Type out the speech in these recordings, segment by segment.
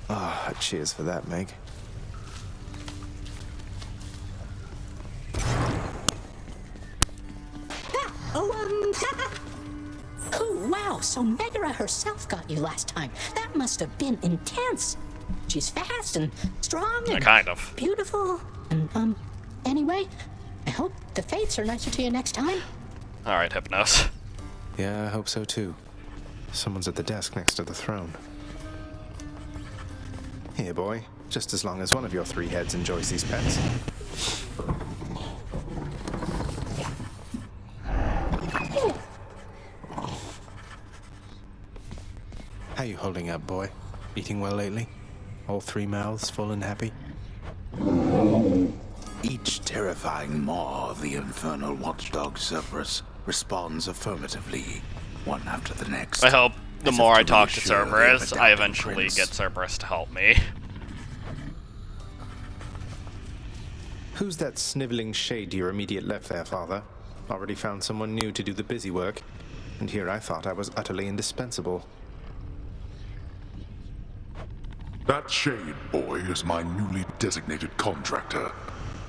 Ah, cheers for that, Meg. Oh, wow, so Megara herself got you last time. That must have been intense. She's fast and strong and kind of beautiful. And, anyway, I hope the fates are nicer to you next time. Alright, Hypnos. Yeah, I hope so too. Someone's at the desk next to the throne. Here, boy. Just as long as one of your three heads enjoys these pets. How you holding up, boy? Eating well lately? All three mouths full and happy? Each terrifying maw of the infernal watchdog Cerberus responds affirmatively, one after the next. I hope the as more if I talk to reassure the Cerberus, I adapted eventually prince. get Cerberus to help me. Who's that sniveling shade to your immediate left there, father? Already found someone new to do the busy work, and here I thought I was utterly indispensable. That shade boy is my newly designated contractor,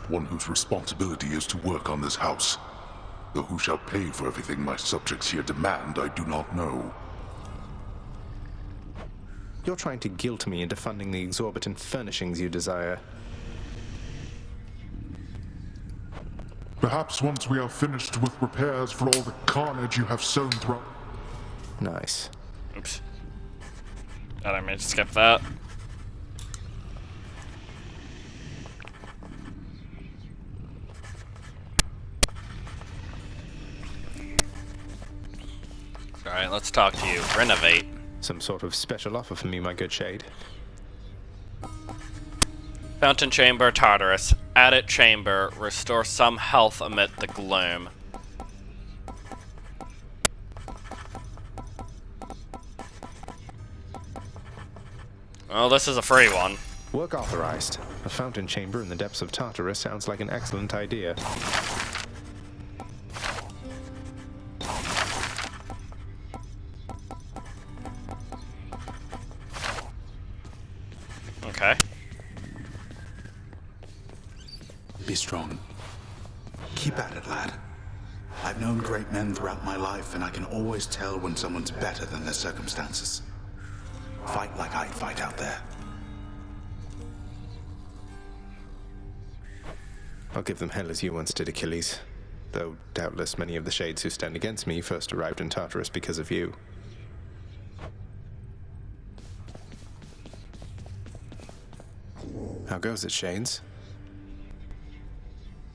one whose responsibility is to work on this house. Though who shall pay for everything my subjects here demand, I do not know. You're trying to guilt me into funding the exorbitant furnishings you desire. Perhaps once we are finished with repairs for all the carnage you have sown throughout... Nice. Oops. I didn't mean to skip that. Alright, let's talk to you. Renovate. Some sort of special offer for me, my good shade. Fountain Chamber, Tartarus. Added chamber. Restore some health amid the gloom. Well, this is a free one. Work authorized. A fountain chamber in the depths of Tartarus sounds like an excellent idea. Okay. Be strong. Keep at it, lad. I've known great men throughout my life, and I can always tell when someone's better than their circumstances. Fight like I'd fight out there. I'll give them hell as you once did, Achilles. Though doubtless many of the shades who stand against me first arrived in Tartarus because of you. How goes it, Shades?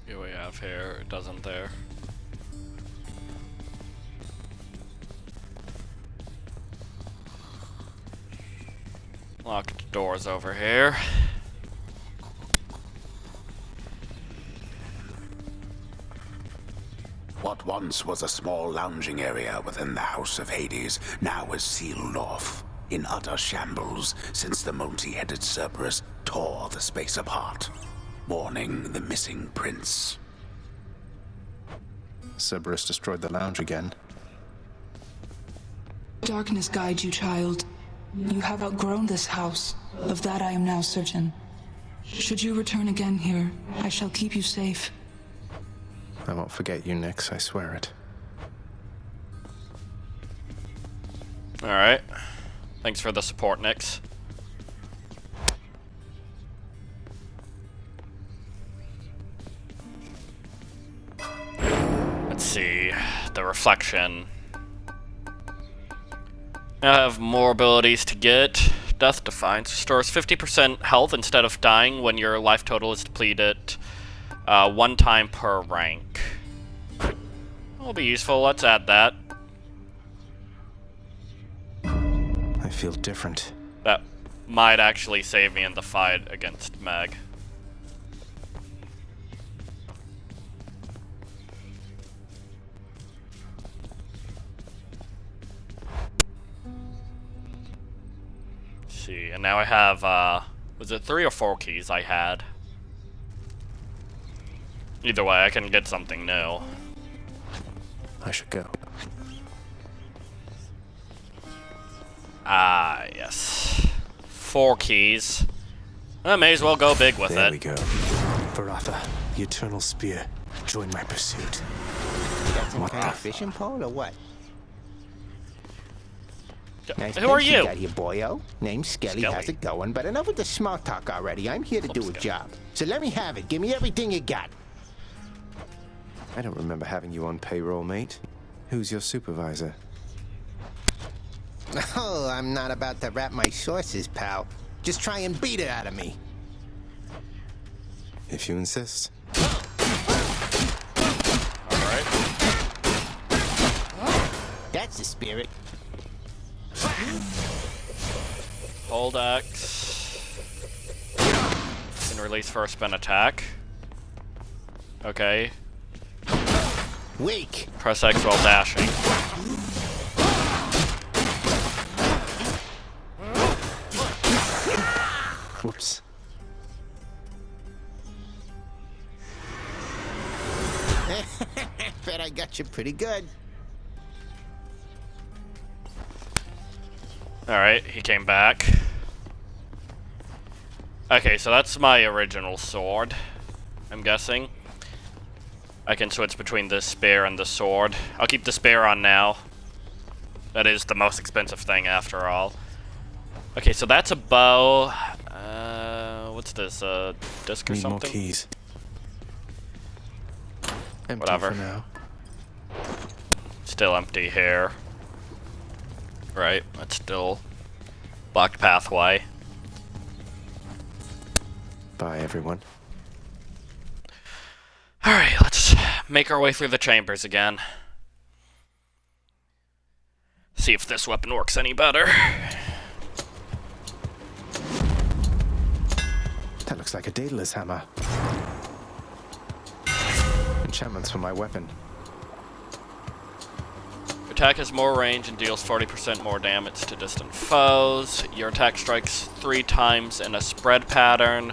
Here we have here, it doesn't there. Locked doors over here. What once was a small lounging area within the House of Hades now is sealed off, in utter shambles, since the multi-headed Cerberus tore the space apart, mourning the missing prince. Cerberus destroyed the lounge again. Darkness guide you, child. You have outgrown this house. Of that I am now certain. Should you return again here, I shall keep you safe. I won't forget you, Nyx, I swear it. Alright. Thanks for the support, Nyx. Let's see. The reflection. I have more abilities to get. Death Defiance restores 50% health instead of dying when your life total is depleted 1 time per rank. Will be useful. Let's add that. I feel different. That might actually save me in the fight against Meg. See, and now I have, was it 3 or 4 keys I had? Either way, I can get something new. I should go. Ah, yes. 4 keys. I may as well go big with There it. we go. Baratha, the Eternal Spear. Join my pursuit. Got some What kind the of fishing pole or what? Nice Who are place you? got here, boyo. Name's Skelly. Skelly. How's it going? But enough with the small talk already. I'm here to do a Skelly. job. So let me have it. Give me everything you got. I don't remember having you on payroll, mate. Who's your supervisor? Oh, I'm not about to wrap my sources, pal. Just try and beat it out of me. If you insist. Alright. That's the spirit. Hold X. Can release for a spin attack. Okay. Wake. Press X while dashing. Whoops. Bet I got you pretty good. Alright, he came back. Okay, so that's my original sword, I'm guessing. I can switch between the spear and the sword. I'll keep the spear on now. That is the most expensive thing after all. Okay, so that's a bow. What's this? A disc or Need more something? keys. Empty Whatever. for now. Still empty here. Right, that's still blocked pathway. Bye, everyone. Alright, let's make our way through the chambers again. See if this weapon works any better. That looks like a Daedalus Hammer. Enchantments for my weapon. Attack has more range and deals 40% more damage to distant foes. Your attack strikes 3 times in a spread pattern.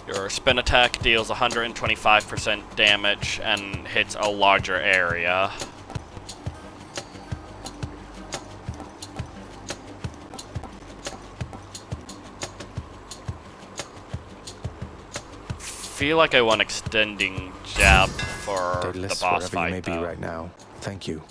Your spin attack deals 125% damage and hits a larger area. Feel like I want extending jab for Daedalus, the boss wherever fight. you may be though. right now. Thank you.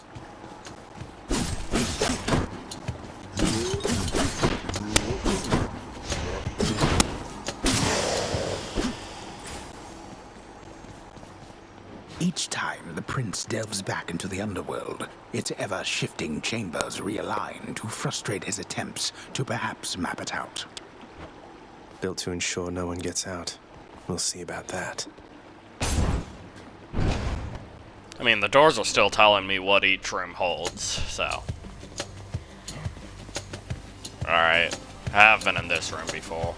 Each time the prince delves back into the Underworld, its ever-shifting chambers realign to frustrate his attempts to perhaps map it out. Built to ensure no one gets out. We'll see about that. I mean, the doors are still telling me what each room holds, so. Alright. I have been in this room before.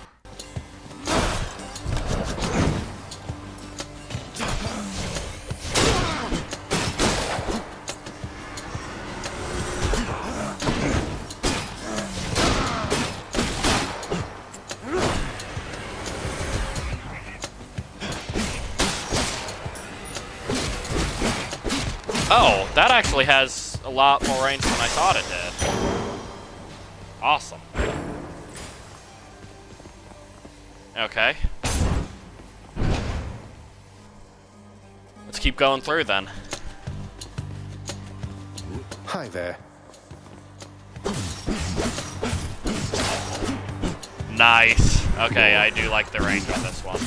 Oh, that actually has a lot more range than I thought it did. Awesome. Okay. Let's keep going through then. Hi there. Nice. Okay, I do like the range on this one.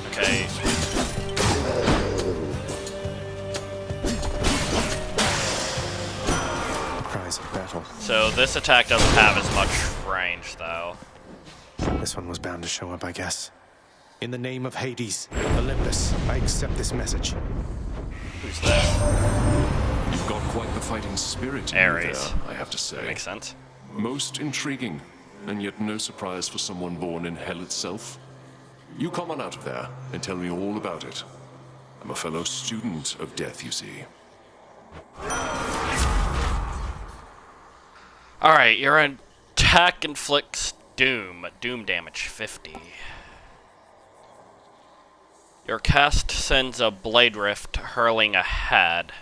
Okay. Cries of battle. So this attack doesn't have as much range, though. This one was bound to show up, I guess. In the name of Hades, Olympus, I accept this message. Who's this? You've got quite the fighting spirit in you Ares. there, I have to say. Makes sense. Most intriguing, and yet no surprise for someone born in hell itself. You come on out of there and tell me all about it. I'm a fellow student of death, you see. Alright, your attack inflicts Doom damage 50. Your cast sends a blade rift hurtling ahead.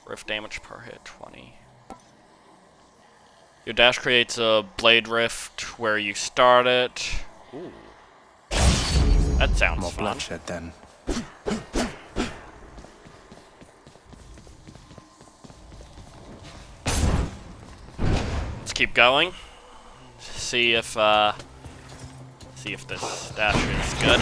Rift damage per hit 20. Your dash creates a blade rift where you start it. Ooh. That sounds More fun. bloodshed then. Let's keep going. See if this dash is good.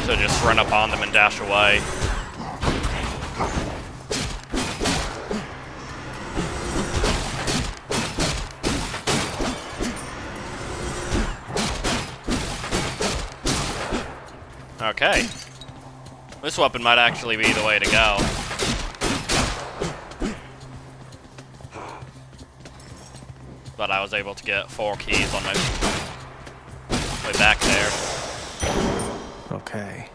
So just run up on them and dash away. Okay. This weapon might actually be the way to go. But I was able to get 4 keys on my way back there. Okay.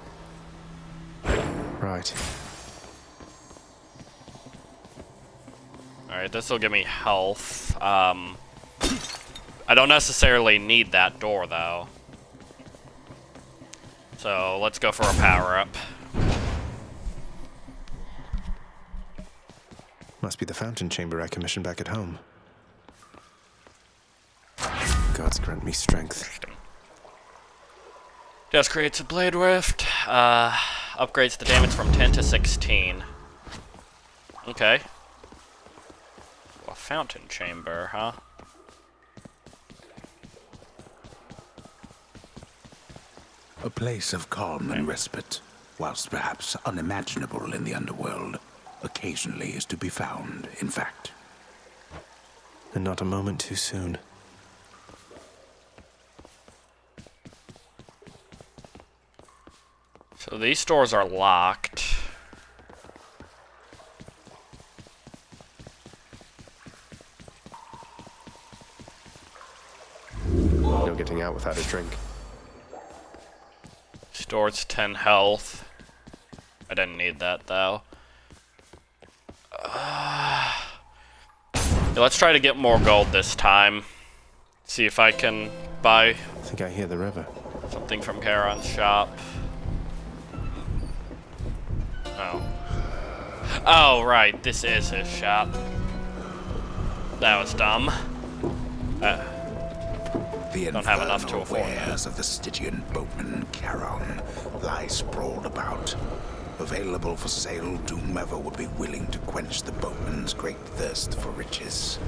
Right. Alright, this will give me health. I don't necessarily need that door, though. So, let's go for a power-up. Must be the fountain chamber I commissioned back at home. Gods grant me strength. Just creates a blade rift. Upgrades the damage from 10 to 16. Okay. A fountain chamber, huh? A place of calm and respite, whilst perhaps unimaginable in the Underworld, occasionally is to be found, in fact. And not a moment too soon. So these doors are locked. No getting out without a drink. Stores 10 health. I didn't need that though. Let's try to get more gold this time. See if I can buy I think I hear the river. something from Charon's shop. Oh. Oh, right. This is his shop. That was dumb. The Don't have enough to infernal afford wares of the Stygian boatman Charon lie sprawled about. Available for sale to whomever would be willing to quench the boatman's great thirst for riches.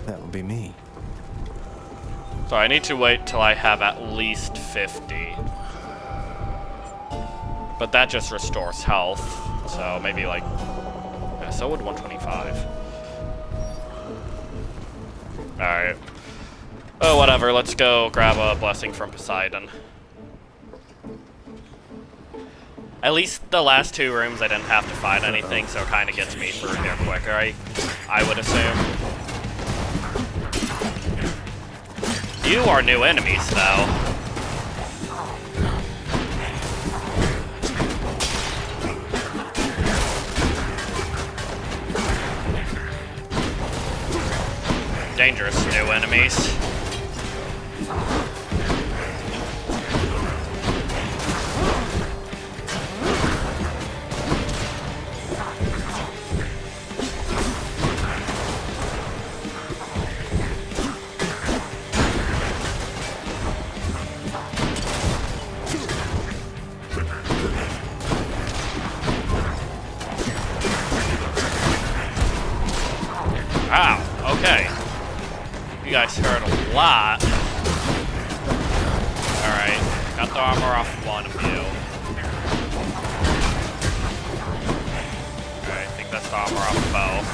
That would be me. So I need to wait till I have at least 50. But that just restores health. So maybe like... Yeah, so would 125. Alright. Oh, whatever. Let's go grab a blessing from Poseidon. At least the last 2 rooms I didn't have to fight anything, so it kind of gets me through here quicker, I would assume. You are new enemies, though. Dangerous new enemies. Wow, okay. You guys heard a lot. Alright, got the armor off one of you. Alright, I think that's the armor off both.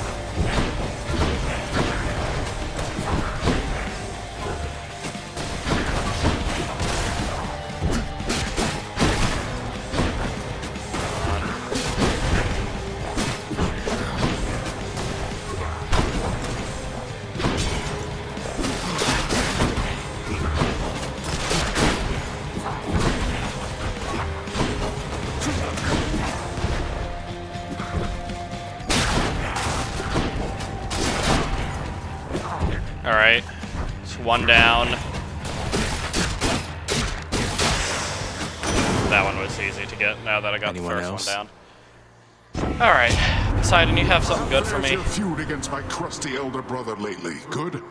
Alright. It's one down. That one was easy to get now that I got Anyone the first else? one down. Alright. Poseidon, you have something good for How's me. your feud against my crusty elder brother lately? Good?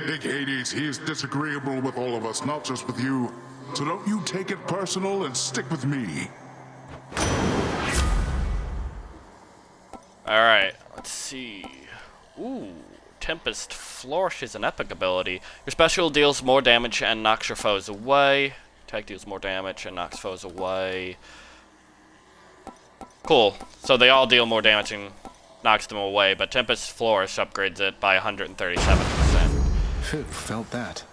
Big Hades, he is disagreeable with all of us, not just with you. So don't you take it personal and stick with me. Alright, let's see. Ooh, Tempest Flourish is an epic ability. Your special deals more damage and knocks your foes away. Attack deals more damage and knocks foes away. Cool. So they all deal more damage and knocks them away, but Tempest Flourish upgrades it by 137%. Phew, felt that.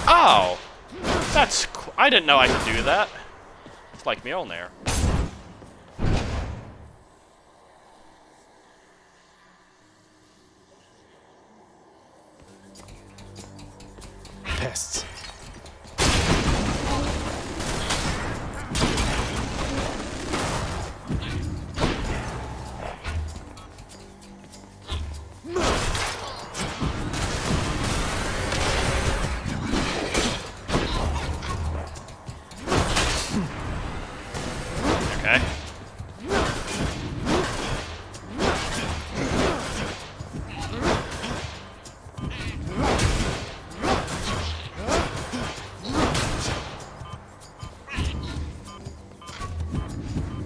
Oh! That's I didn't know I could do that. It's like Mjolnir. Pests. Okay.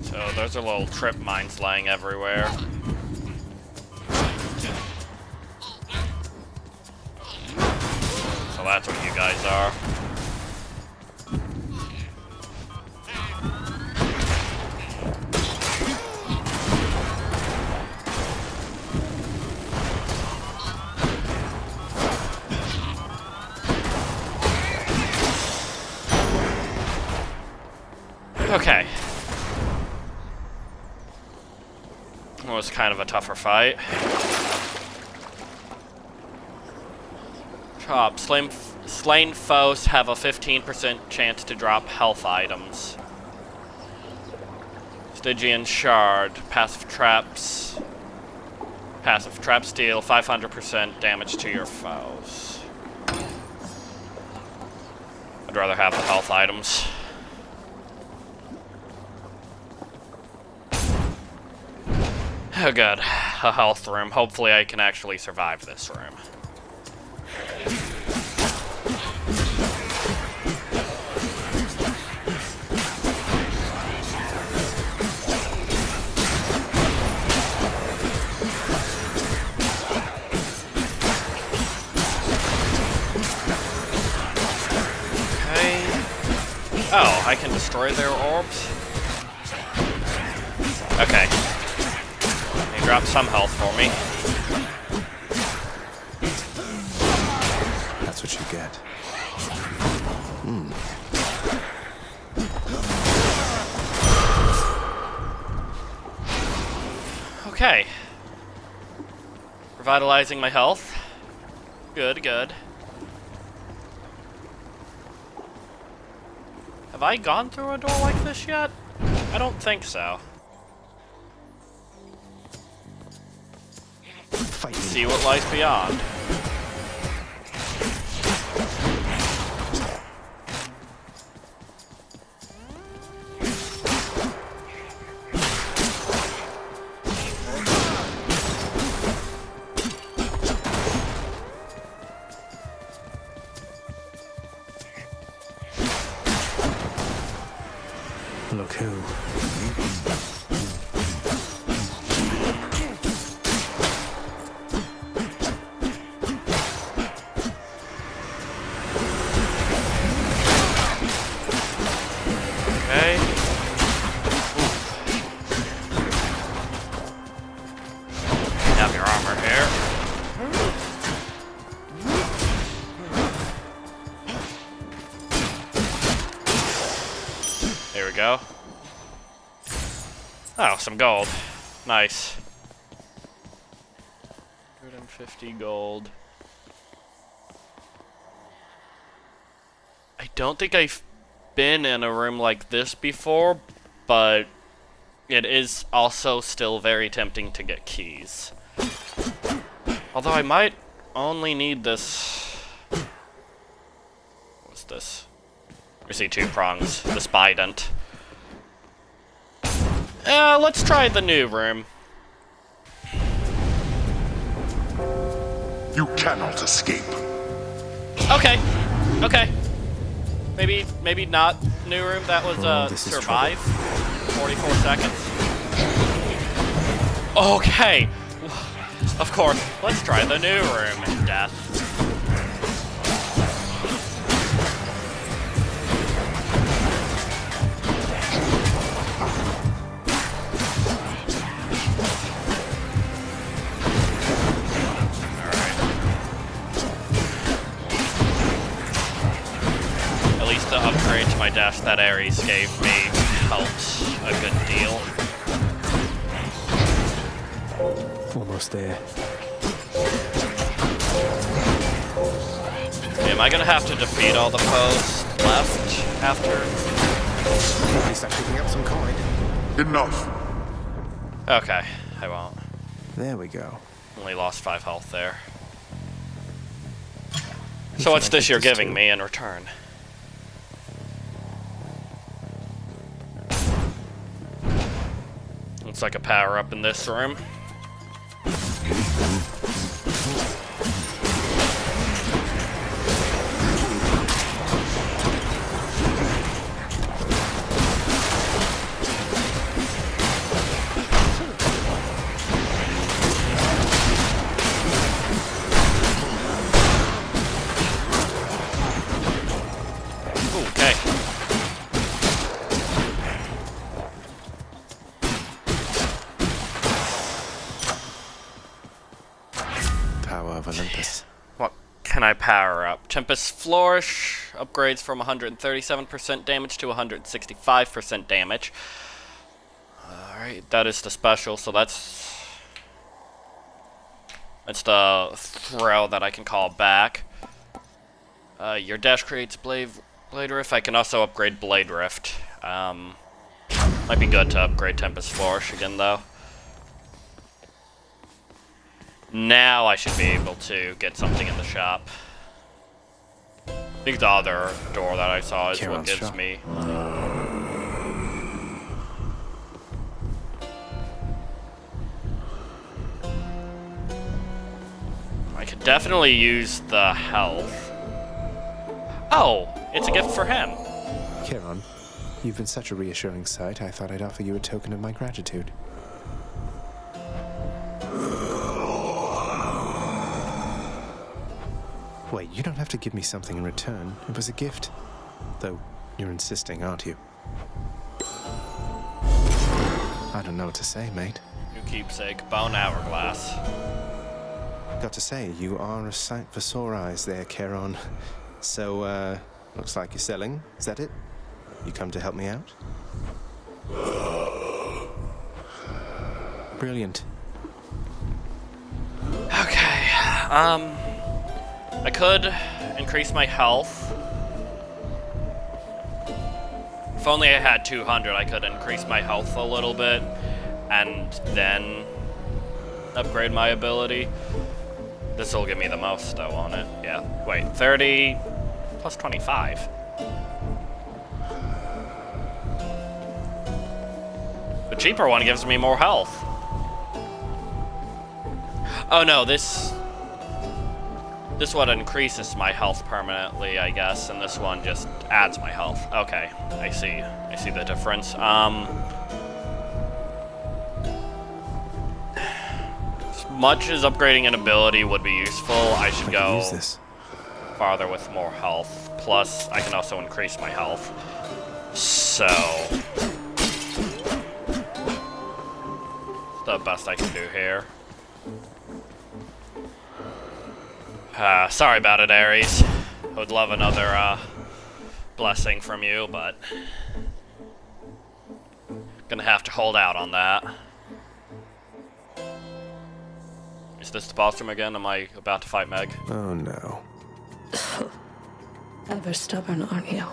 So those are little trip mines lying everywhere. So that's what you guys are. Okay. It was kind of a tougher fight. Drop. Slain foes have a 15% chance to drop health items. Stygian Shard. Passive traps. Passive traps deal 500% damage to your foes. I'd rather have the health items. Oh god, a health room. Hopefully I can actually survive this room. Okay. Oh, I can destroy their orbs? Okay. Drop some health for me. That's what you get. Okay. Revitalizing my health. Good, good. Have I gone through a door like this yet? I don't think so. Fight. See what lies beyond. Look who. Okay. Have your armor here. There we go. Oh, some gold. Nice. 150 gold. I don't think I've been in a room like this before, but it is also still very tempting to get keys. Although I might only need this... What's this? We see 2 prongs. The Spident. Let's try the new room. You cannot escape. Okay. Okay. Maybe not new room. That was survive. 44 seconds. Okay. Of course. Let's try the new room. Death. The upgrade to my dash that Ares gave me helped a good deal. Almost there. Am I gonna have to defeat all the foes left after? At least I'm picking up some coin. Enough. Okay, I won't. There we go. Only lost 5 health there. So what's this you're giving me in return? Looks like a power-up in this room. Okay. Olympus. What can I power up? Tempest Flourish upgrades from 137% damage to 165% damage. Alright, that is the special, so that's the throw that I can call back. Your dash creates Blade Rift. I can also upgrade Blade Rift. Might be good to upgrade Tempest Flourish again, though. Now I should be able to get something in the shop. I think the other door that I saw is what gives me. I could definitely use the health. Oh, it's a gift for him. Charon, you've been such a reassuring sight, I thought I'd offer you a token of my gratitude. Wait, you don't have to give me something in return. It was a gift. Though, you're insisting, aren't you? I don't know what to say, mate. New keepsake, bone hourglass. Got to say, you are a sight for sore eyes there, Charon. So, looks like you're selling. Is that it? You come to help me out? Brilliant. Okay, I could increase my health. If only I had 200, I could increase my health a little bit and then upgrade my ability. This will give me the most, though, won't it? Yeah. Wait, 30 plus 25. The cheaper one gives me more health. Oh no, this one increases my health permanently, I guess, and this one just adds my health. Okay, I see the difference. As much as upgrading an ability would be useful, I should go farther with more health. Plus, I can also increase my health. So, the best I can do here. Sorry about it, Ares. I would love another blessing from you, but gonna have to hold out on that. Is this the boss room again? Am I about to fight Meg? Oh no. Ever stubborn, aren't you?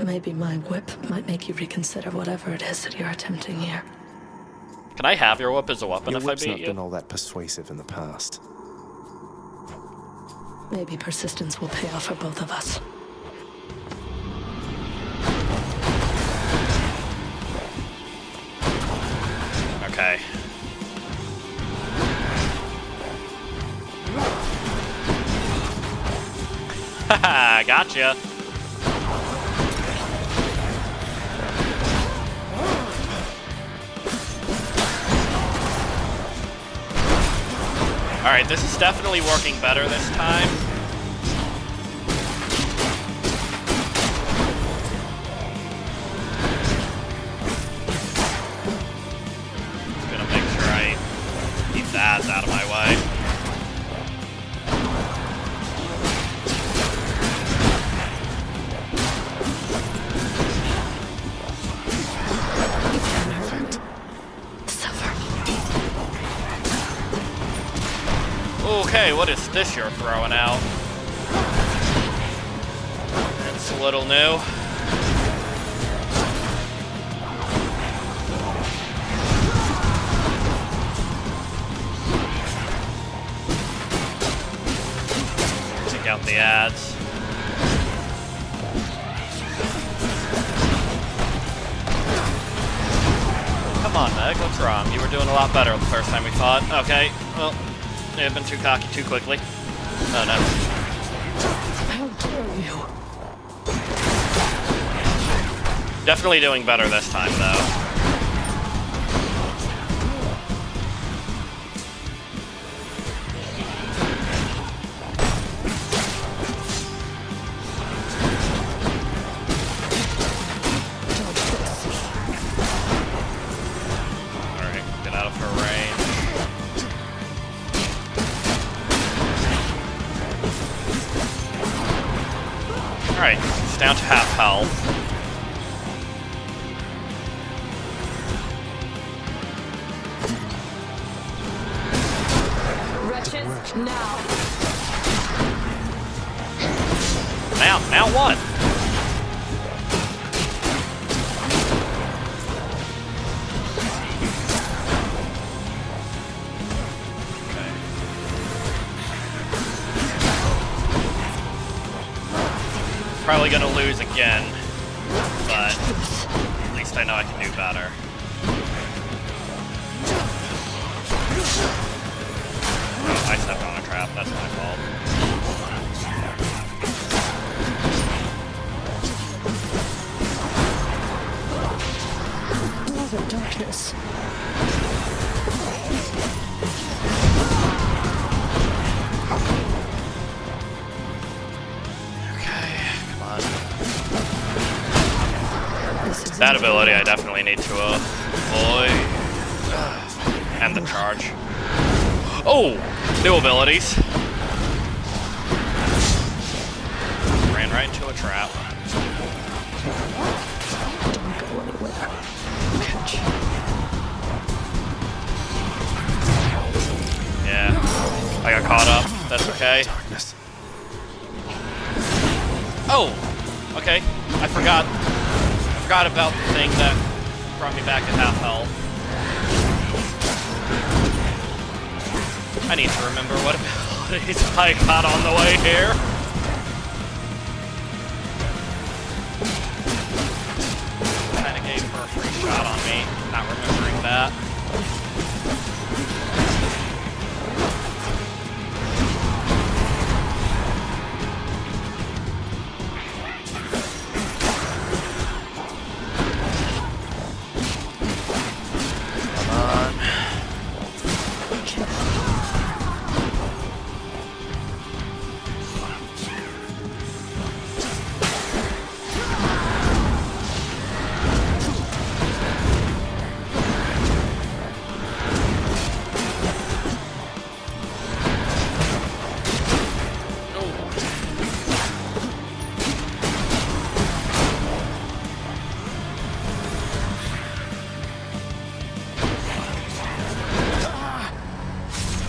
Maybe my whip might make you reconsider whatever it is that you're attempting here. Can I have your whip as a weapon Your if I whip's beat not you? been all that persuasive in the past. Maybe persistence will pay off for both of us. Okay. Haha, gotcha. Alright, this is definitely working better this time. Just gonna make sure I keep the ads out of my way. Okay, what is this you're throwing out? It's a little new. Take out the ads. Come on, Meg, what's wrong? You were doing a lot better the first time we fought. Okay, well, may have been too cocky too quickly. Oh no. How dare you? Definitely doing better this time, though. Alright, get out of her range. Alright, it's down to half health. Wretches, now. Now what? Okay. Probably gonna lose again, but at least I know I can do better. Oh, I stepped on a trap, that's my fault. Brother darkness. Okay, come on. That ability I definitely need to avoid. And the charge. Oh! New abilities. Ran right into a trap. Don't go anywhere. Catch. Yeah. I got caught up. That's okay. Darkness. Oh! Okay. I forgot about the thing that brought me back at half health. I need to remember what abilities I got on the way here. Kinda gave her a free shot on me, not remembering that.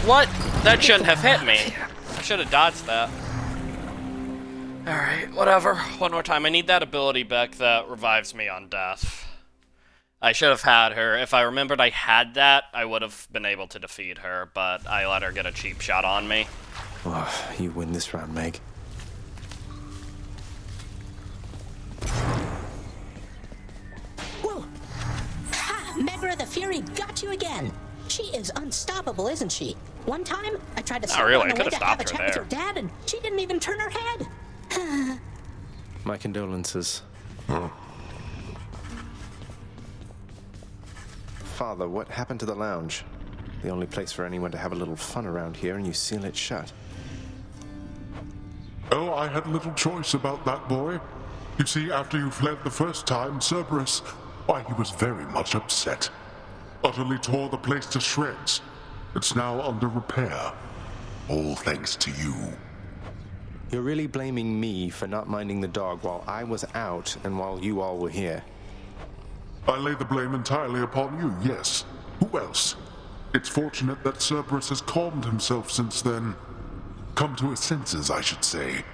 What? That shouldn't have hit me. I should have dodged that. Alright, whatever. One more time. I need that ability back that revives me on death. I should have had her. If I remembered I had that, I would have been able to defeat her, but I let her get a cheap shot on me. Oh, you win this round, Meg. Whoa! Ha! Megra the Fury got you again! She is unstoppable, isn't she? One time, I tried to stop her really, on the I way could've to have a stopped her chat with there. her dad, and she didn't even turn her head. My condolences. Father, what happened to the lounge? The only place for anyone to have a little fun around here, and you seal it shut. Oh, I had little choice about that boy. You see, after you fled the first time, Cerberus, why, he was very much upset. Utterly tore the place to shreds. It's now under repair. All thanks to you. You're really blaming me for not minding the dog while I was out and while you all were here. I lay the blame entirely upon you, yes. Who else? It's fortunate that Cerberus has calmed himself since then. Come to his senses, I should say.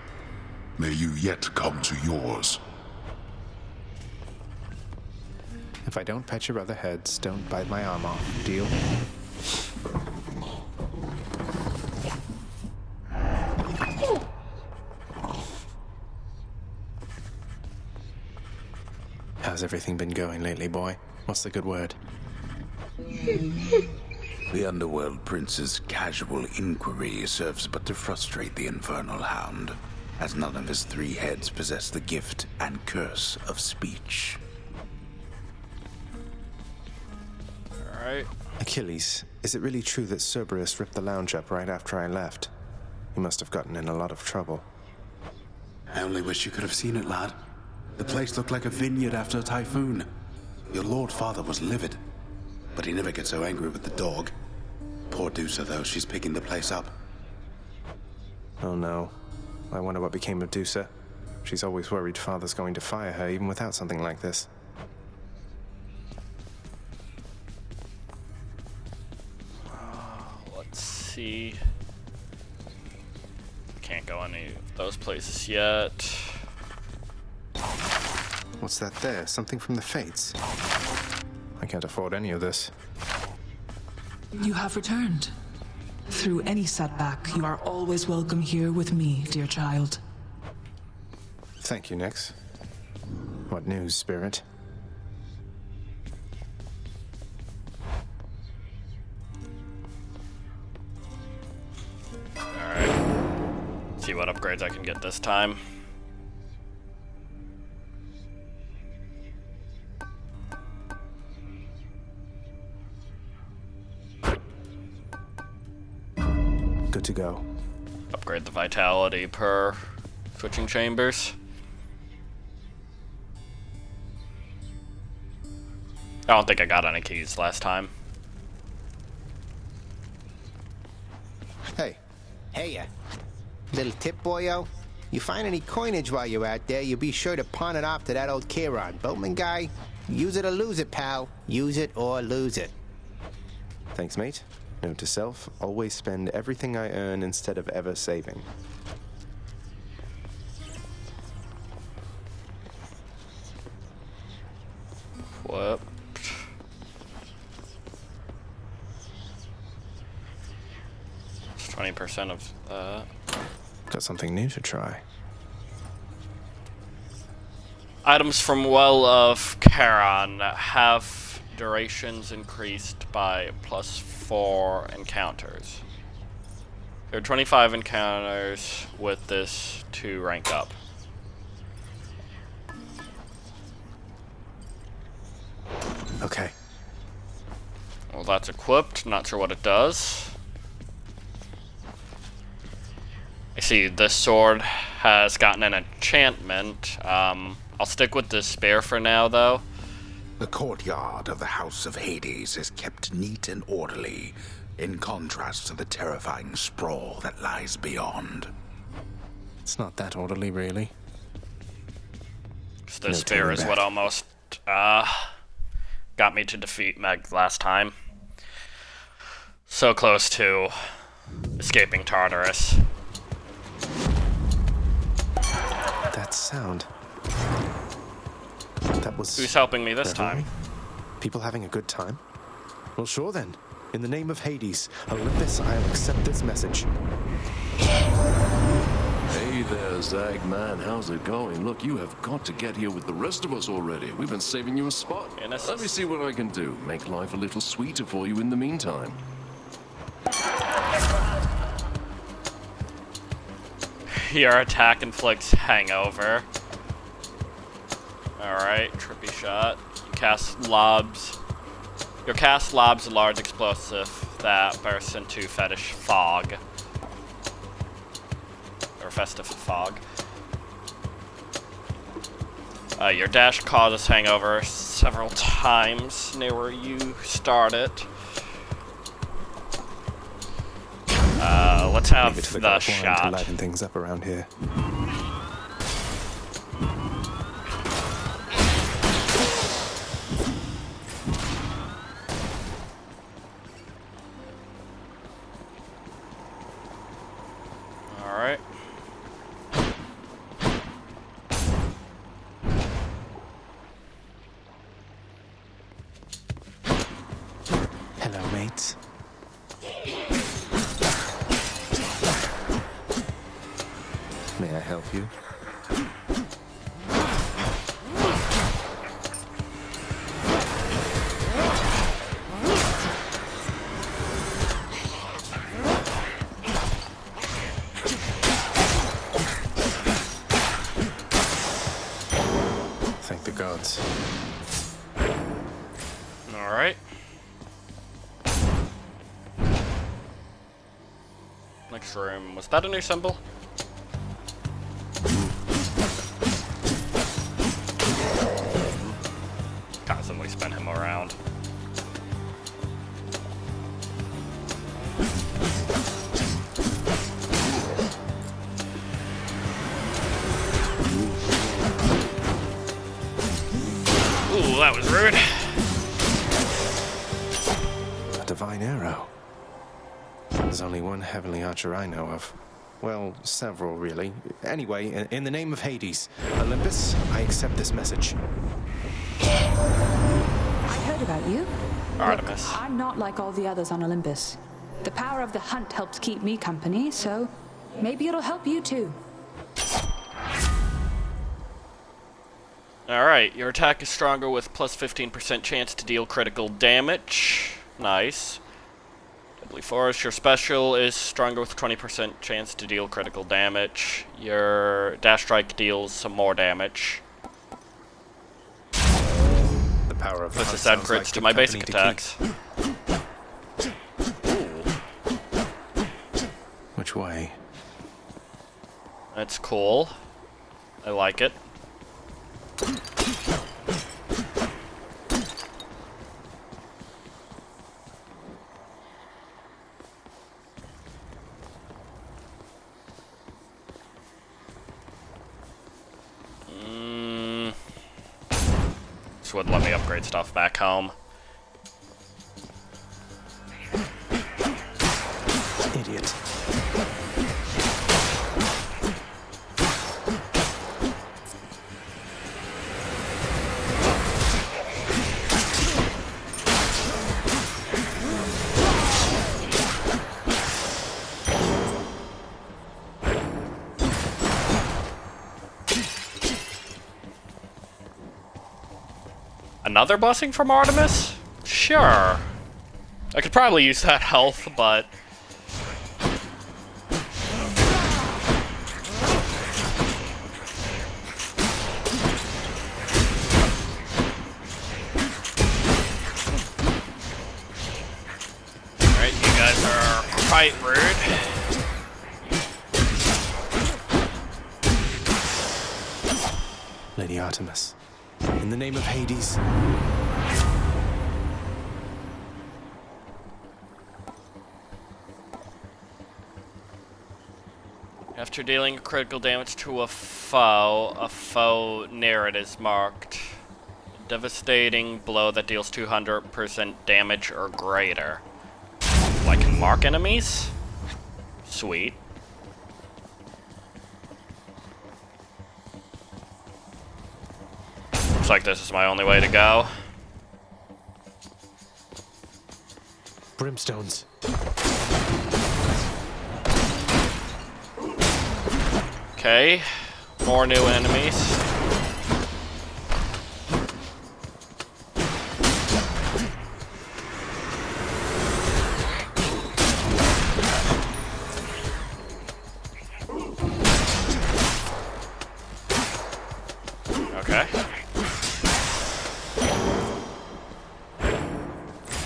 May you yet come to yours. If I don't pet your other heads, don't bite my arm off. Deal? How's everything been going lately, boy? What's the good word? The Underworld Prince's casual inquiry serves but to frustrate the Infernal Hound, as none of his 3 heads possess the gift and curse of speech. Alright. Achilles, is it really true that Cerberus ripped the lounge up right after I left? He must have gotten in a lot of trouble. I only wish you could have seen it, lad. The place looked like a vineyard after a typhoon. Your Lord Father was livid, but he never gets so angry with the dog. Poor Dusa, though, she's picking the place up. Oh no. I wonder what became of Dusa. She's always worried Father's going to fire her even without something like this. Let's see. Can't go any of those places yet. What's that there? Something from the Fates? I can't afford any of this. You have returned. Through any setback, you are always welcome here with me, dear child. Thank you, Nyx. What news, Spirit? Alright. See what upgrades I can get this time. Good to go. Upgrade the vitality per switching chambers. I don't think I got any keys last time. Hey. Hey, little tip, boyo. You find any coinage while you're out there, you be sure to pawn it off to that old Chiron boatman guy. Use it or lose it, pal. Use it or lose it. Thanks, mate. Note to self, always spend everything I earn instead of ever saving. What? It's 20% of that. Got something new to try. Items from Well of Charon have durations increased by +4 encounters. There are 25 encounters with this to rank up. Okay. Well, that's equipped. Not sure what it does. I see this sword has gotten an enchantment. I'll stick with this spear for now, though. The courtyard of the House of Hades is kept neat and orderly, in contrast to the terrifying sprawl that lies beyond. It's not that orderly, really. So this spear is what almost got me to defeat Meg last time. So close to escaping Tartarus. That sound. That was... Who's helping me this revelry? time? People having a good time? Well, sure then. In the name of Hades, Olympus, I'll accept this message. Hey there, Zagman. How's it going? Look, you have got to get here with the rest of us already. We've been saving you a spot. Let me see what I can do. Make life a little sweeter for you in the meantime. Your attack inflicts hangover. Alright, trippy shot. You cast lobs. Your cast lobs a large explosive that bursts into fetish fog. Or festive fog. Your dash causes hangover several times near where you started. Let's have the shot. To liven things up around here. All right. Hello, mates. May I help you? Thank the gods. All right. Next room. Was that a new symbol? Constantly spin him around. Ooh, that was rude. A divine arrow. There's only one heavenly archer I know of. Well, several, really. Anyway, in the name of Hades, Olympus, I accept this message. I heard about you. Artemis. Look, I'm not like all the others on Olympus. The power of the hunt helps keep me company, so maybe it'll help you too. Alright, your attack is stronger with plus 15% chance to deal critical damage. Nice. Deadly Force, your special is stronger with 20% chance to deal critical damage. Your dash strike deals some more damage. The power of the Plus hunt this add sounds crits like to good my company basic to keep. attacks. Which way? That's cool. I like it. This would let me upgrade stuff back home. Idiot. Another blessing from Artemis? Sure. I could probably use that health, but... Alright, you guys are quite rude. Lady Artemis, in the name of Hades. After dealing critical damage to a foe near it is marked. Devastating blow that deals 200% damage or greater. I can mark enemies? Sweet. Looks like this is my only way to go. brimstones. Okay, more new enemies. Okay.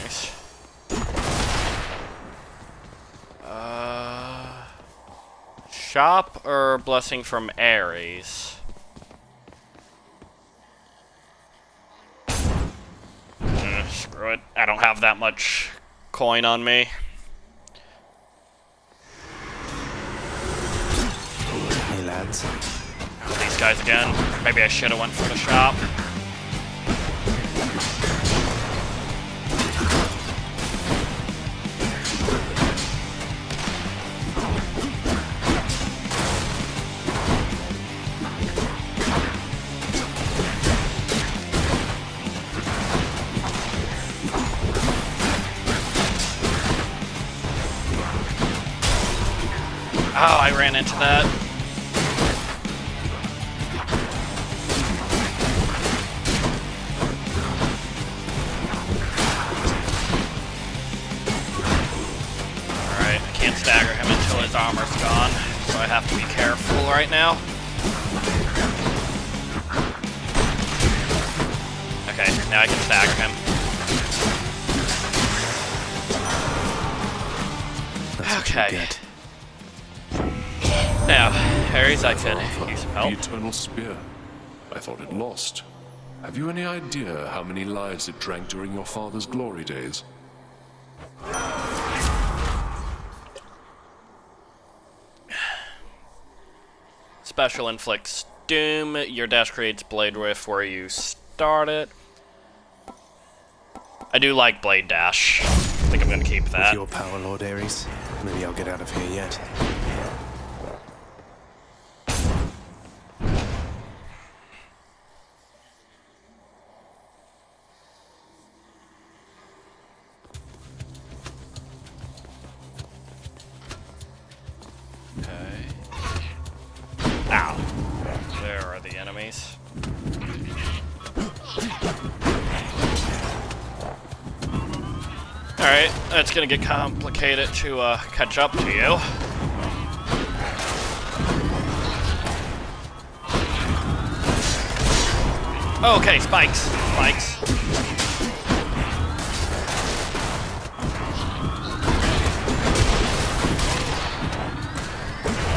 Nice. Shop or blessing from Ares? Screw it. I don't have that much coin on me. Hey, lads. These guys again. Maybe I should have went for the shop. Oh, I ran into that. Alright, I can't stagger him until his armor's gone, so I have to be careful right now. Okay, now I can stagger him. Okay. Now, Ares, I could use some help. The Eternal Spear. I thought it lost. Have you any idea how many lives it drank during your father's glory days? Special inflicts doom. Your dash creates blade riff where you start it. I do like blade dash. I think I'm gonna keep that. With your power, Lord Ares, maybe I'll get out of here yet. Ow. There are the enemies. Alright, it's gonna get complicated to catch up to you. Okay, spikes. Spikes.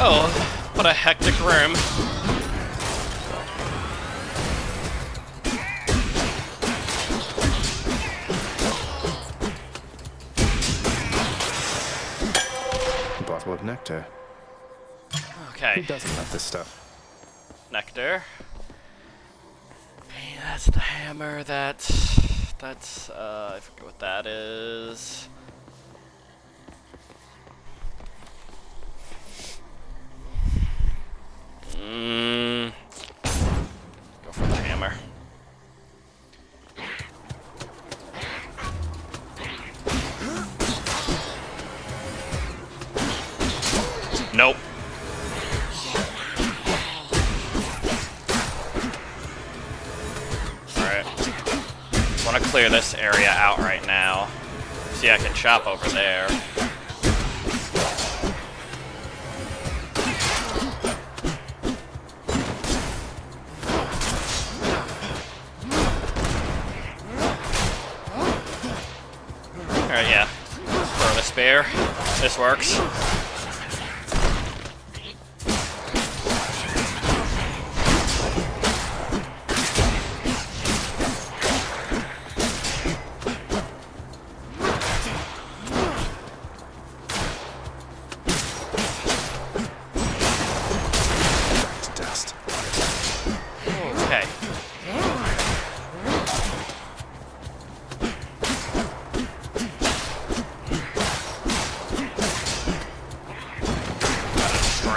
Oh, what a hectic room. A bottle of nectar. Okay. Who doesn't love this stuff? Nectar. Hey, that's the hammer. That's I forget what that is. Go for the hammer. Nope. Alright. Want to clear this area out right now. See, I can chop over there. Alright, yeah. Throw the spear. This works.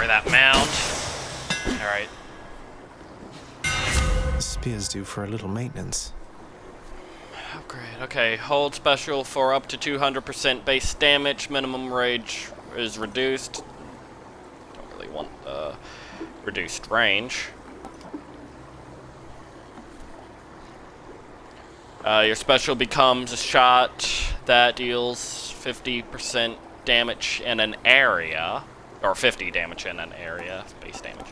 That mound. Alright. The spear's due for a little maintenance. Upgrade. Okay, hold special for up to 200% base damage. Minimum rage is reduced. Don't really want reduced range. Your special becomes a shot that deals 50% damage in an area, or 50 damage in an area, base damage.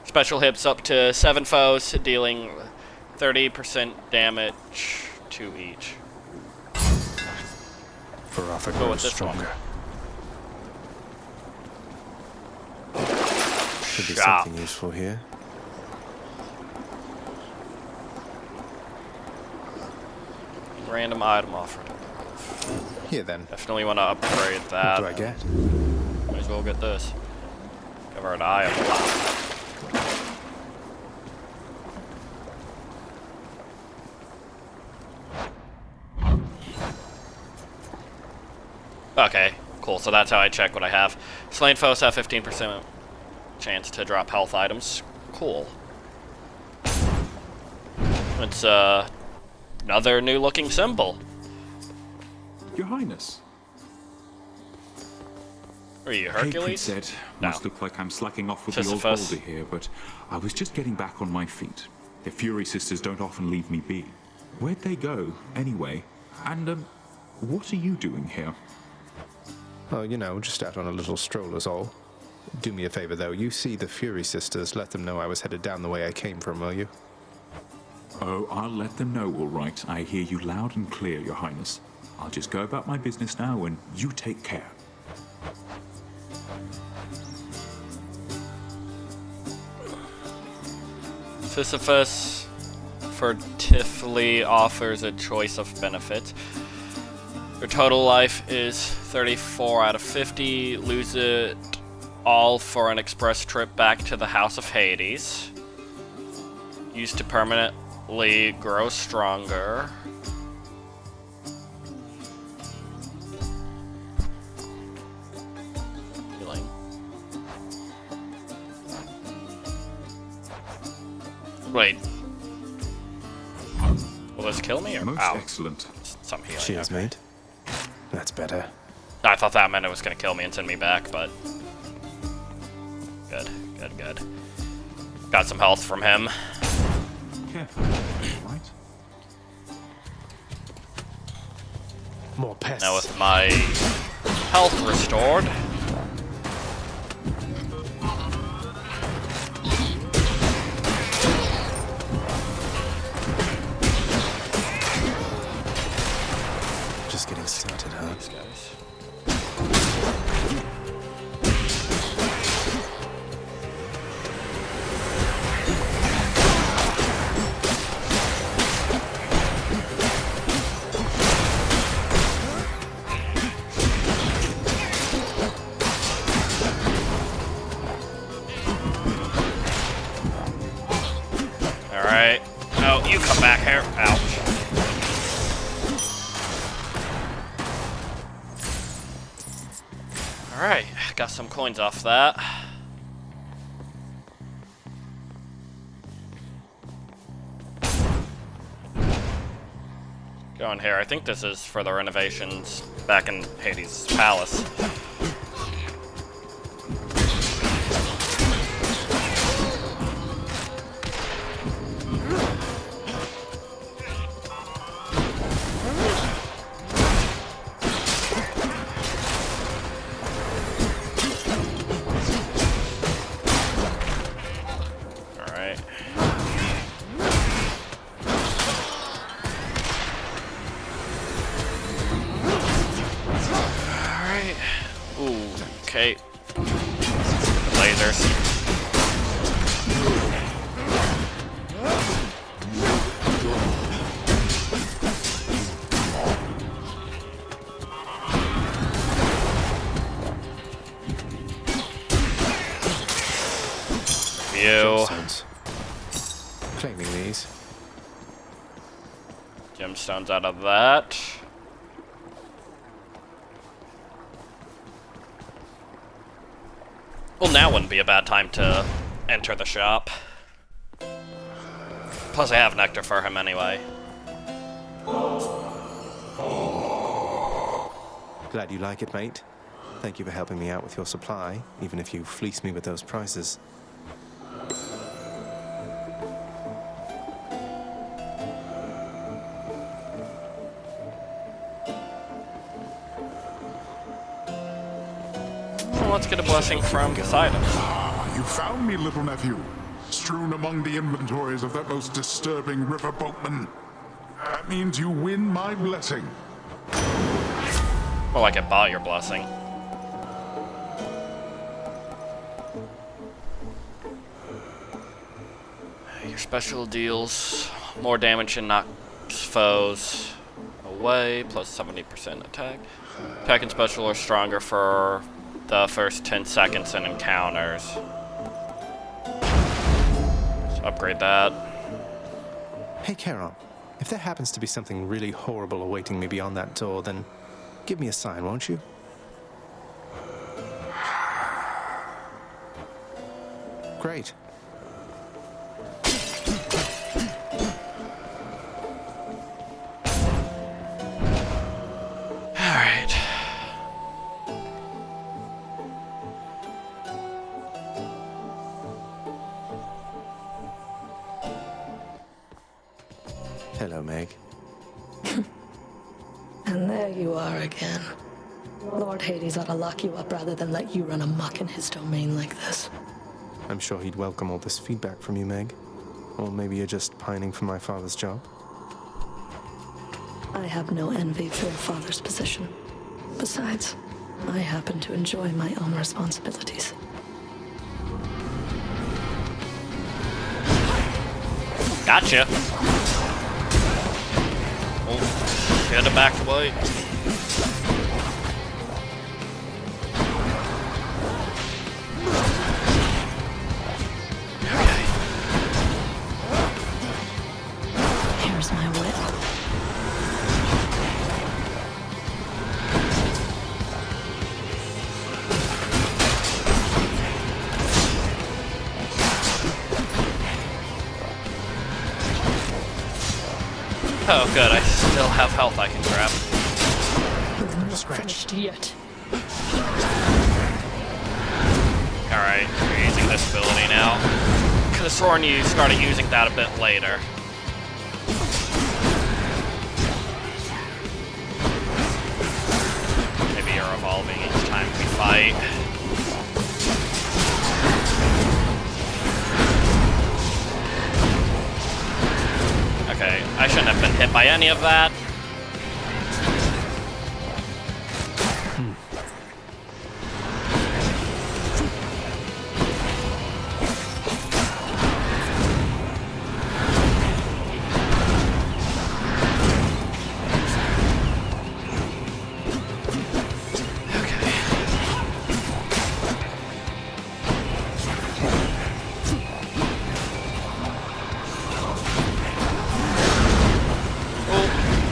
Special hits up to 7 foes, dealing 30% damage to each. Baratha Go with grows this stronger. Should be Shop. something useful here. Random item offered. Here then. Definitely want to upgrade What that. do I get? Might as well get this. Cover an eye of Okay, cool. So that's how I check what I have. Slain foes have 15% chance to drop health items. Cool. It's another new looking symbol. Your Highness. Are you Hatred Hercules? said, No. must look like I'm slacking off with the old Sisyphus. boulder here, but I was just getting back on my feet. The Fury Sisters don't often leave me be. Where'd they go, anyway? And, what are you doing here? Oh, you know, just out on a little stroll is all. Do me a favor, though. You see the Fury Sisters, let them know I was headed down the way I came from, will you? Oh, I'll let them know, all right. I hear you loud and clear, Your Highness. I'll just go about my business now, and you take care. Sisyphus furtively offers a choice of benefits. Your total life is 34 out of 50. Lose it all for an express trip back to the House of Hades. Used to permanently grow stronger. Healing. Wait. Will this kill me or Most ow. excellent. Some healing. Cheers, okay. mate. That's better. I thought that meant it was gonna kill me and send me back, but good, good, good. Got some health from him. Careful, right? More pests. Now with my health restored. Just getting started, huh? These guys. Alright. Oh, you come back here. Ouch. Alright, got some coins off that. Going here. I think this is for the renovations back in Hades' palace. Alright. Alright. Ooh, okay. Lasers. You. Gemstones. Claiming these. Gemstones out of that. Well, now wouldn't be a bad time to enter the shop. Plus, I have nectar for him anyway. Glad you like it, mate. Thank you for helping me out with your supply, even if you fleece me with those prices. Let's get a blessing from Poseidon. Ah, you found me, little nephew. Strewn among the inventories of that most disturbing river boatman. That means you win my blessing. More like I bought your blessing. Your special deals more damage and knocks foes away, plus 70% attack. Attack and special are stronger for the first 10 seconds in encounters. Let's upgrade that. Hey, Charon, if there happens to be something really horrible awaiting me beyond that door, then give me a sign, won't you? Great. Alright. Hello, Meg. And there you are again. Lord Hades ought to lock you up rather than let you run amok in his domain like this. I'm sure he'd welcome all this feedback from you, Meg. Or maybe you're just pining for my father's job. I have no envy for your father's position. Besides, I happen to enjoy my own responsibilities. Gotcha. Oh, she had to back away. Here's my whip. Oh, good. I still have health I can grab. I'm not finished yet. Alright, you're using this ability now. Could have sworn you started using that a bit later. Maybe you're evolving each time we fight. Okay, I shouldn't have been hit by any of that.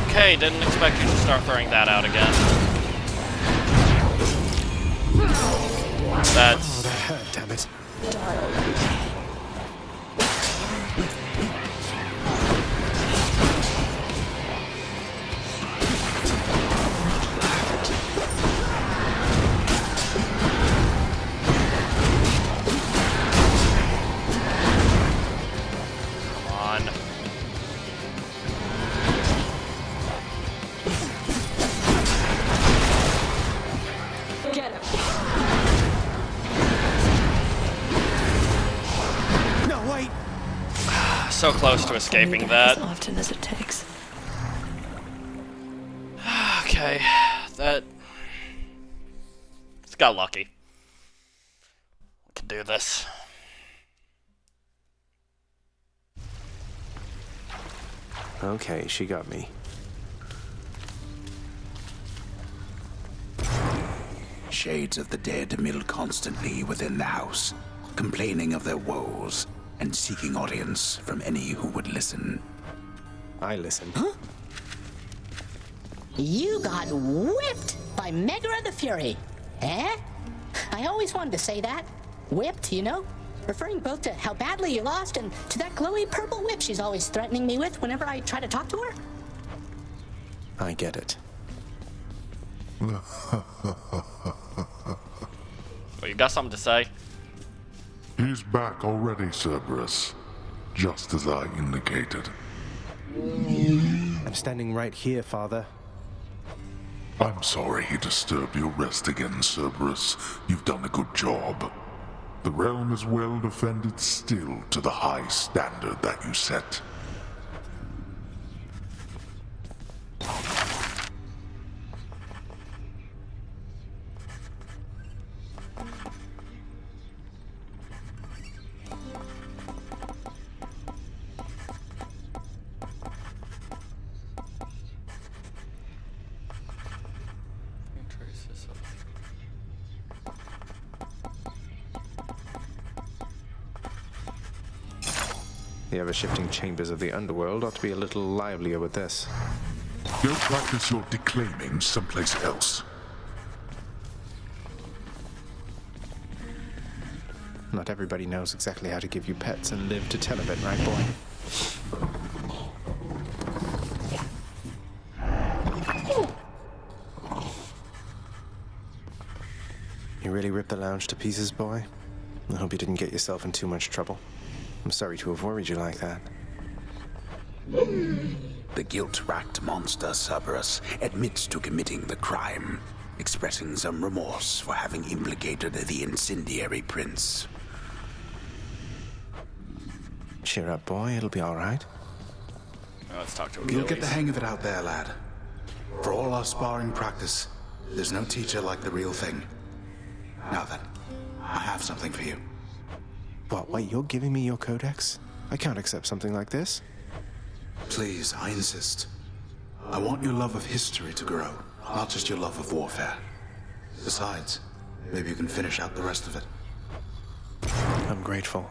Okay, didn't expect you to start throwing that out again. That's... Oh, that hurt, damn it. So close to escaping that. As often as it takes. Okay, that... It's got lucky. We can do this. Okay, she got me. Shades of the dead mill constantly within the house, complaining of their woes and seeking audience from any who would listen. I listen. Huh? You got whipped by Megara the Fury. Eh? I always wanted to say that. Whipped, you know? Referring both to how badly you lost and to that glowy purple whip she's always threatening me with whenever I try to talk to her. I get it. Well, you got something to say? He's back already, Cerberus. Just as I indicated. I'm standing right here, Father. I'm sorry he disturbed your rest again, Cerberus. You've done a good job. The realm is well defended still to the high standard that you set. The ever-shifting chambers of the Underworld ought to be a little livelier with this. Go practice your declaiming someplace else. Not everybody knows exactly how to give you pets and live to tell of it, right, boy? You really ripped the lounge to pieces, boy? I hope you didn't get yourself in too much trouble. I'm sorry to have worried you like that. The guilt-racked monster Cerberus admits to committing the crime, expressing some remorse for having implicated the incendiary prince. Cheer up, boy. It'll be all right. Let's talk to You'll Achilles. get the hang of it out there, lad. For all our sparring practice, there's no teacher like the real thing. Now then, I have something for you. What, wait, you're giving me your codex? I can't accept something like this. Please, I insist. I want your love of history to grow, not just your love of warfare. Besides, maybe you can finish out the rest of it. I'm grateful.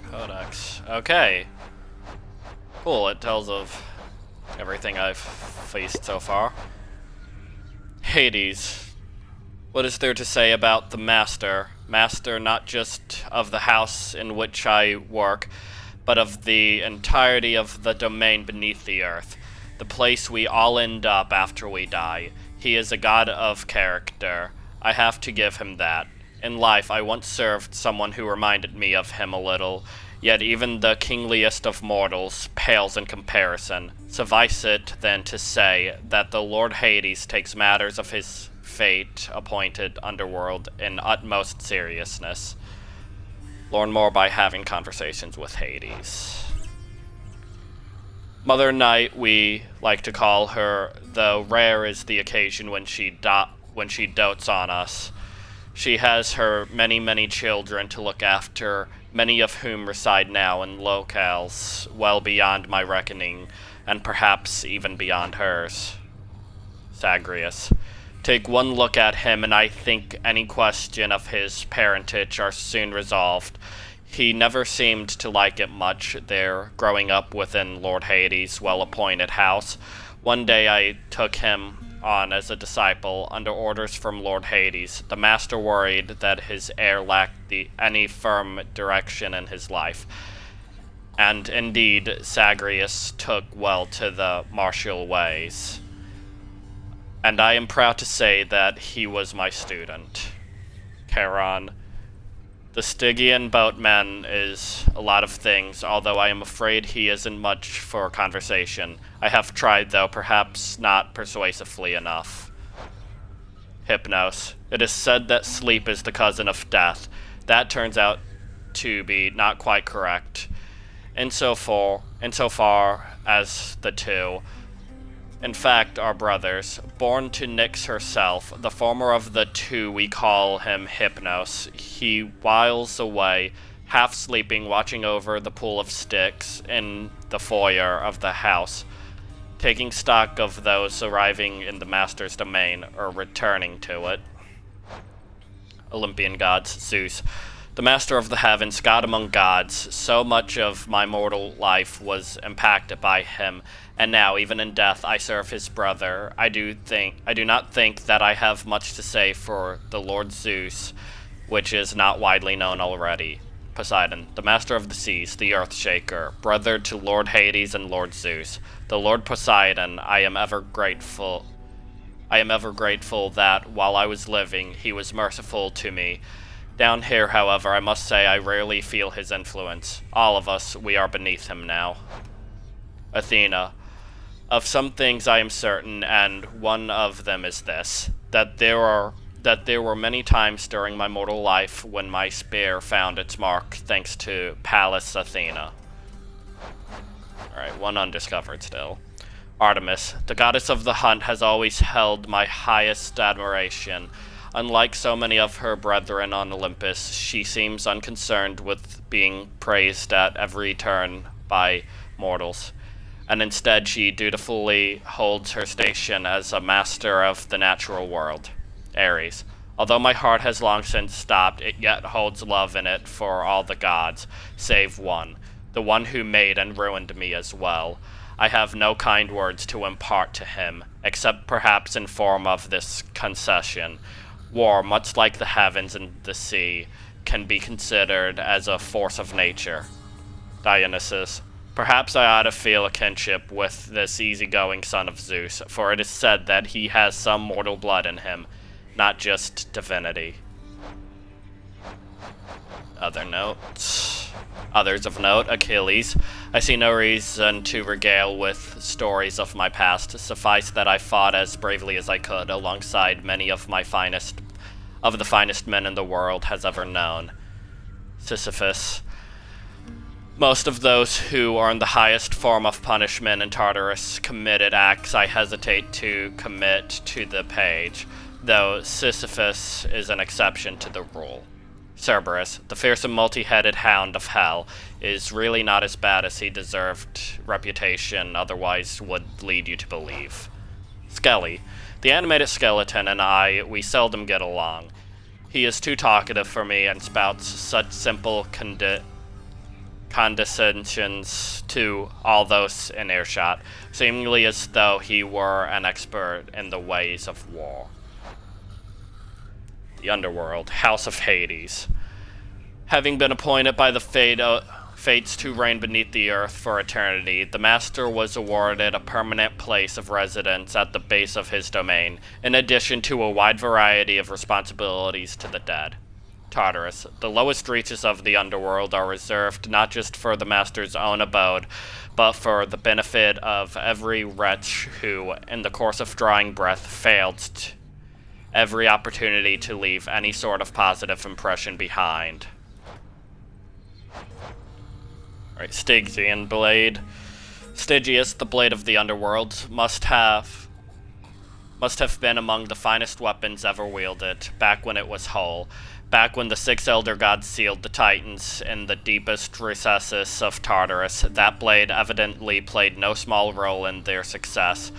Codex. Okay. Cool, it tells of everything I've faced so far. Hades. What is there to say about the Master? Master not just of the house in which I work, but of the entirety of the domain beneath the earth. The place we all end up after we die. He is a god of character. I have to give him that. In life, I once served someone who reminded me of him a little, yet even the kingliest of mortals pales in comparison. Suffice it, then, to say that the Lord Hades takes matters of his fate-appointed underworld in utmost seriousness. Learn more by having conversations with Hades. Mother Night, we like to call her, though rare is the occasion when she dotes on us. She has her many children to look after, many of whom reside now in locales well beyond my reckoning, and perhaps even beyond hers. Zagreus. Take one look at him, and I think any question of his parentage are soon resolved. He never seemed to like it much there, growing up within Lord Hades' well-appointed house. One day I took him on as a disciple, under orders from Lord Hades. The master worried that his heir lacked any firm direction in his life. And indeed, Zagreus took well to the martial ways. And I am proud to say that he was my student. Charon. The Stygian boatman is a lot of things, although I am afraid he isn't much for conversation. I have tried, though perhaps not persuasively enough. Hypnos. It is said that sleep is the cousin of death. That turns out to be not quite correct. Insofar as the two, in fact, are brothers, born to Nyx herself. The former of the two, we call him Hypnos. He whiles away, half sleeping, watching over the pool of sticks in the foyer of the house, taking stock of those arriving in the master's domain or returning to it. Olympian gods, Zeus. The master of the heavens, god among gods. So much of my mortal life was impacted by him, and now, even in death, I serve his brother. I do not think that I have much to say for the Lord Zeus, which is not widely known already. Poseidon, the master of the seas, the Earthshaker, brother to Lord Hades and Lord Zeus, the Lord Poseidon, I am ever grateful that, while I was living, he was merciful to me. Down here, however, I must say I rarely feel his influence. All of us, we are beneath him now. Athena, of some things I am certain, and one of them is this, that there were many times during my mortal life when my spear found its mark thanks to Pallas Athena. Alright, one undiscovered still. Artemis, the goddess of the hunt, has always held my highest admiration. Unlike so many of her brethren on Olympus, she seems unconcerned with being praised at every turn by mortals, and instead she dutifully holds her station as a master of the natural world. Ares, although my heart has long since stopped, it yet holds love in it for all the gods, save one, the one who made and ruined me as well. I have no kind words to impart to him, except perhaps in form of this concession. War, much like the heavens and the sea, can be considered as a force of nature. Dionysus, perhaps I ought to feel a kinship with this easygoing son of Zeus, for it is said that he has some mortal blood in him, not just divinity. Others of note, Achilles. I see no reason to regale with stories of my past. Suffice that I fought as bravely as I could, alongside many of the finest men in the world has ever known. Sisyphus. Most of those who earned the highest form of punishment in Tartarus committed acts I hesitate to commit to the page, though Sisyphus is an exception to the rule. Cerberus, the fearsome multi-headed hound of hell, is really not as bad as he deserved reputation otherwise would lead you to believe. Skelly, the animated skeleton, and I, we seldom get along. He is too talkative for me and spouts such simple condescensions to all those in earshot, seemingly as though he were an expert in the ways of war. The Underworld, House of Hades. Having been appointed by the fates to reign beneath the earth for eternity, the Master was awarded a permanent place of residence at the base of his domain, in addition to a wide variety of responsibilities to the dead. Tartarus, the lowest reaches of the Underworld, are reserved not just for the Master's own abode, but for the benefit of every wretch who, in the course of drawing breath, failed every opportunity to leave any sort of positive impression behind. Alright, Stygian Blade. Stygius, the blade of the Underworld, must have been among the finest weapons ever wielded, back when it was whole. Back when the 6 elder gods sealed the Titans in the deepest recesses of Tartarus, that blade evidently played no small role in their success.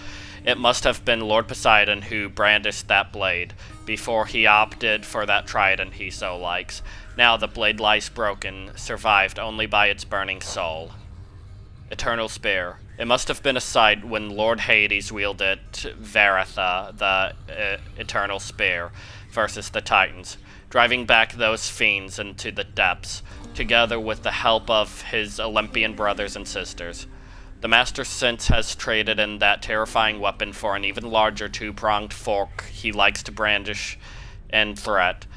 It must have been Lord Poseidon who brandished that blade, before he opted for that trident he so likes. Now the blade lies broken, survived only by its burning soul. Eternal Spear. It must have been a sight when Lord Hades wielded Varatha, the Eternal Spear, versus the Titans, driving back those fiends into the depths, together with the help of his Olympian brothers and sisters. The Master since has traded in that terrifying weapon for an even larger two-pronged fork he likes to brandish and threat,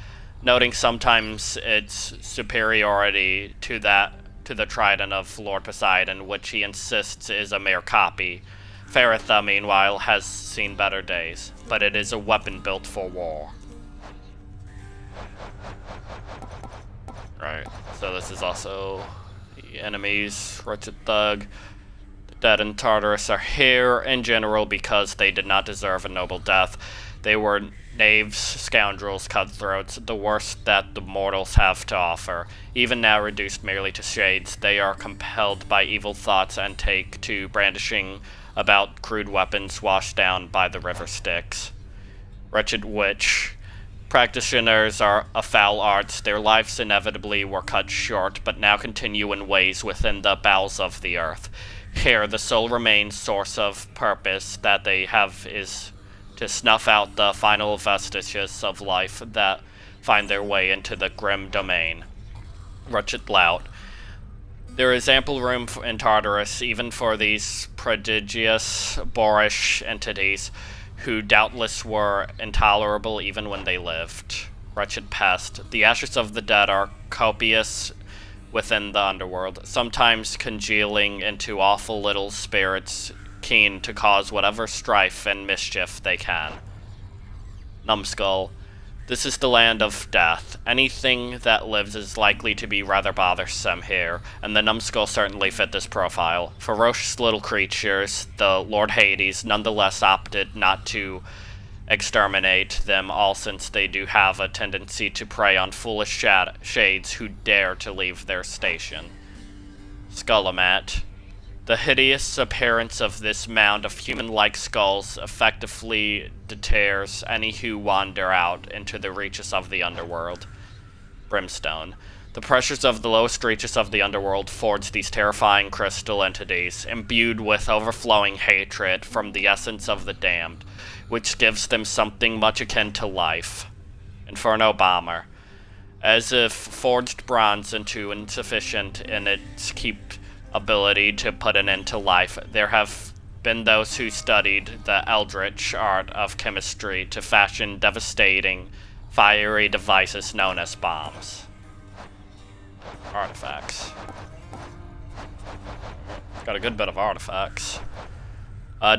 noting sometimes its superiority to the trident of Lord Poseidon, which he insists is a mere copy. Varatha, meanwhile, has seen better days, but it is a weapon built for war. Right, so this is also the enemies, Wretched Thug. Dead in Tartarus are here in general because they did not deserve a noble death. They were knaves, scoundrels, cutthroats, the worst that the mortals have to offer. Even now reduced merely to shades, they are compelled by evil thoughts and take to brandishing about crude weapons washed down by the river Styx. Wretched Witch. Practitioners are of foul arts. Their lives inevitably were cut short, but now continue in ways within the bowels of the earth. Here, the sole remaining source of purpose that they have is to snuff out the final vestiges of life that find their way into the grim domain. wretched lout. There is ample room in Tartarus, even for these prodigious, boorish entities, who doubtless were intolerable even when they lived. Wretched pest. The ashes of the dead are copious within the underworld, sometimes congealing into awful little spirits keen to cause whatever strife and mischief they can. Numbskull. This is the land of death. Anything that lives is likely to be rather bothersome here, and the Numbskull certainly fit this profile. Ferocious little creatures, the Lord Hades nonetheless opted not to exterminate them all, since they do have a tendency to prey on foolish shades who dare to leave their station. Skullamat. The hideous appearance of this mound of human-like skulls effectively deters any who wander out into the reaches of the underworld. Brimstone. The pressures of the lowest reaches of the underworld forge these terrifying crystal entities, imbued with overflowing hatred from the essence of the damned, which gives them something much akin to life. Inferno Bomber. As if forged bronze into insufficient in its ability to put an end to life, there have been those who studied the eldritch art of chemistry to fashion devastating, fiery devices known as bombs. Artifacts. Got a good bit of artifacts.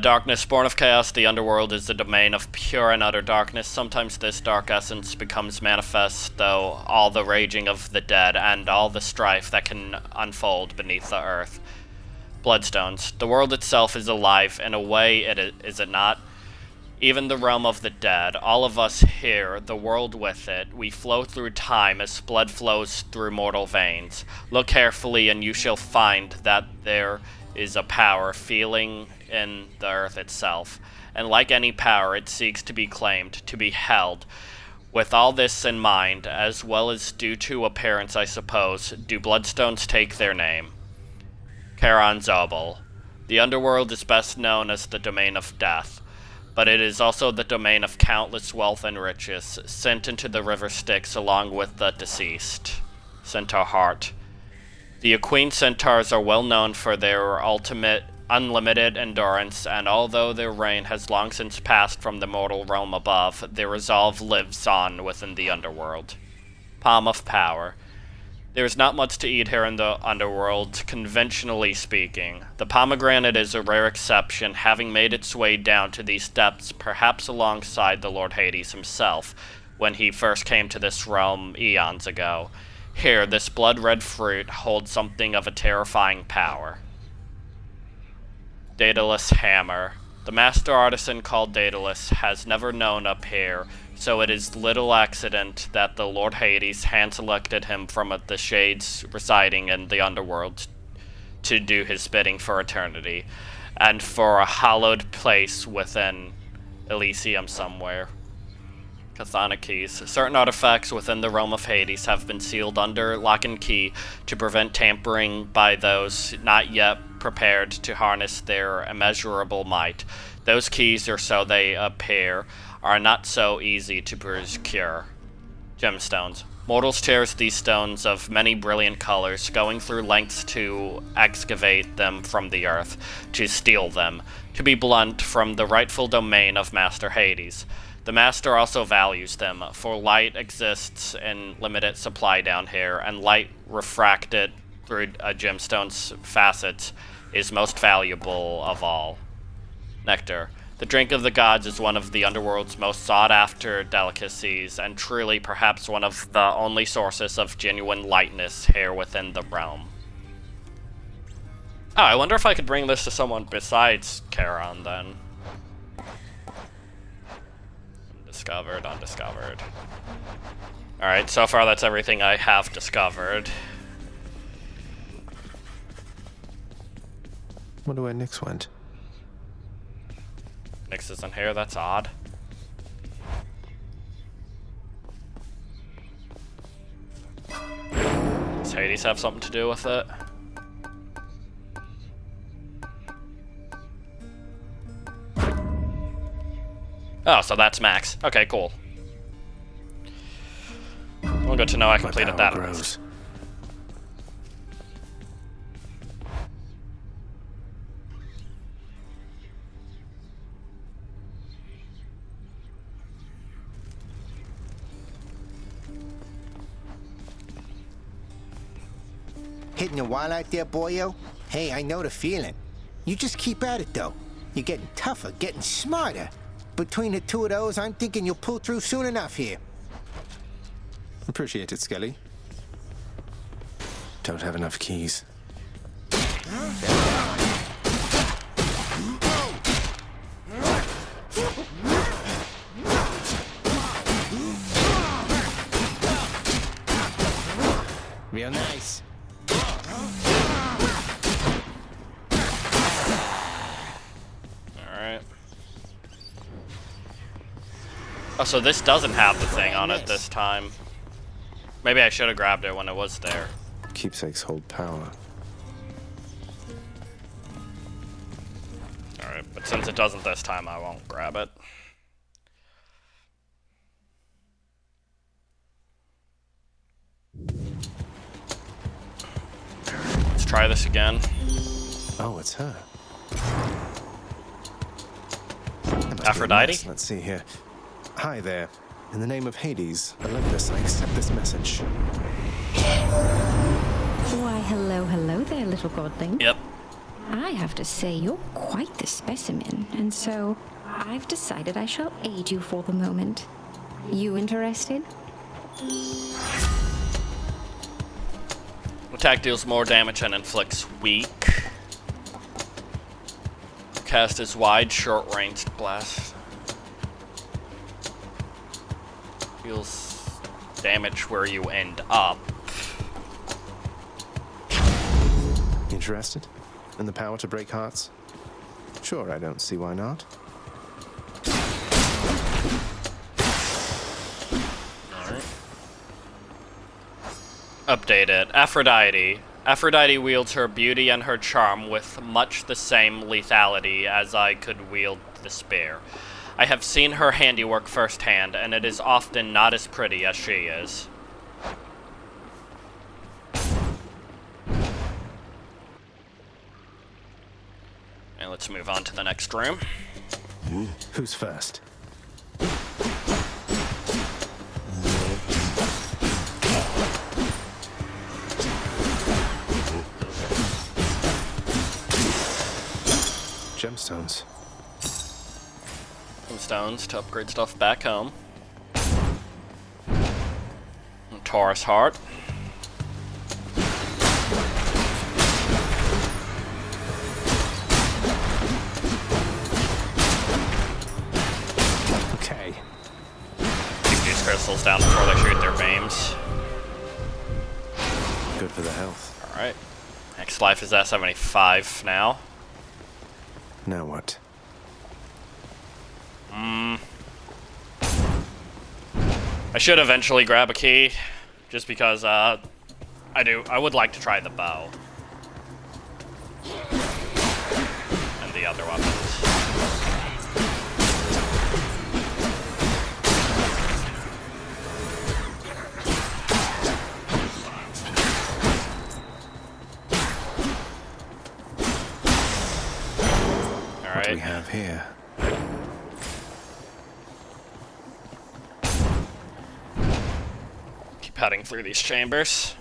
Darkness, born of chaos, the underworld is the domain of pure and utter darkness. Sometimes this dark essence becomes manifest, though all the raging of the dead and all the strife that can unfold beneath the earth. Bloodstones. The world itself is alive in a way, is it not? Even the realm of the dead, all of us here, the world with it, we flow through time as blood flows through mortal veins. Look carefully and you shall find that there is a power feeling in the earth itself, and like any power, it seeks to be claimed, to be held. With all this in mind, as well as due to appearance, I suppose, do bloodstones take their name. Charon Zobel. The underworld is best known as the domain of death, but it is also the domain of countless wealth and riches, sent into the river Styx along with the deceased. Centaur Heart. The Aquene Centaurs are well known for their unlimited endurance, and although their reign has long since passed from the mortal realm above, their resolve lives on within the underworld. Palm of Power. There is not much to eat here in the underworld, conventionally speaking. The pomegranate is a rare exception, having made its way down to these depths, perhaps alongside the Lord Hades himself, when he first came to this realm eons ago. Here, this blood-red fruit holds something of a terrifying power. Daedalus Hammer. The master artisan called Daedalus has never known up here, so it is little accident that the Lord Hades hand-selected him from the shades residing in the underworld to do his bidding for eternity, and for a hallowed place within Elysium somewhere. Chthonic keys. Certain artifacts within the realm of Hades have been sealed under lock and key to prevent tampering by those not yet prepared to harness their immeasurable might. Those keys, or so they appear, are not so easy to procure. Gemstones. Mortals cherish these stones of many brilliant colors, going through lengths to excavate them from the earth, to steal them, to be blunt, from the rightful domain of Master Hades. The Master also values them, for light exists in limited supply down here, and light refracted through a gemstone's facets is most valuable of all. Nectar. The drink of the gods is one of the underworld's most sought-after delicacies, and truly perhaps one of the only sources of genuine lightness here within the realm. Oh, I wonder if I could bring this to someone besides Charon, then. Undiscovered. Alright, so far that's everything I have discovered. Wonder where Nyx went. Nyx isn't here, that's odd. Does Hades have something to do with it? Oh, so that's Max. Okay, cool. Well, good to know I completed that. Grows. hitting the wall out there, boyo? Hey, I know the feeling. You just keep at it, though. You're getting tougher, getting smarter. Between the two of those, I'm thinking you'll pull through soon enough here. Appreciate it, Skelly. Don't have enough keys. Real nice. Alright. Oh, so this doesn't have the thing on it this time. Maybe I should have grabbed it when it was there. Keepsakes hold power. Alright, but since it doesn't this time, I won't grab it. Let's try this again. Oh, it's her. Aphrodite? Let's see here. Hi there. In the name of Hades, Olympus, I accept this message. Why, hello there, little godling. Yep. I have to say, you're quite the specimen, and so I've decided I shall aid you for the moment. You interested? Attack deals more damage and inflicts weak. Cast is wide, short-ranged blast. Deals damage where you end up. Interested? In the power to break hearts? Sure, I don't see why not. Alright. Updated. Aphrodite. Aphrodite wields her beauty and her charm with much the same lethality as I could wield the spear. I have seen her handiwork firsthand, and it is often not as pretty as she is. And let's move on to the next room. Who's first? Gemstones. Some stones to upgrade stuff back home. And Taurus heart. Okay. Keep these crystals down before they shoot their beams. Good for the health. Alright. Next life is at 75 now. Now what? I should eventually grab a key, just because I would like to try the bow. And the other weapons. What do we have here? Keep heading through these chambers.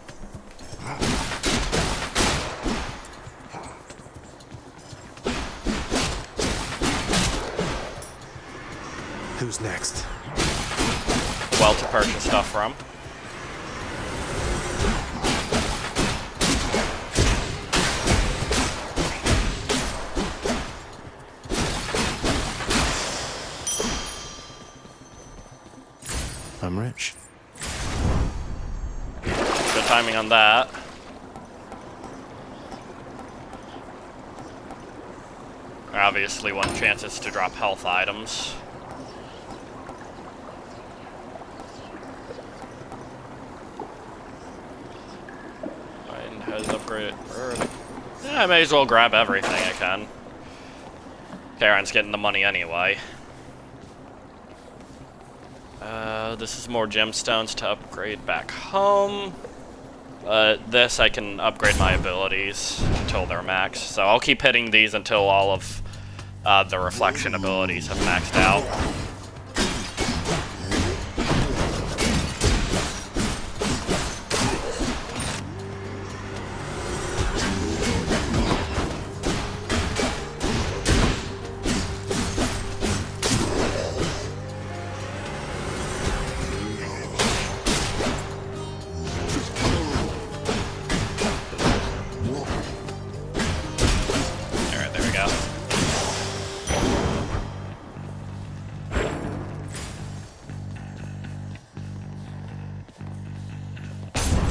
Who's next? Well to purchase stuff from. I'm rich. Good timing on that. There obviously one chance is to drop health items. Mine has upgraded early. Yeah, I may as well grab everything I can. Karen's getting the money anyway. This is more gemstones to upgrade back home. This I can upgrade my abilities until they're maxed. So I'll keep hitting these until all of the reflection abilities have maxed out.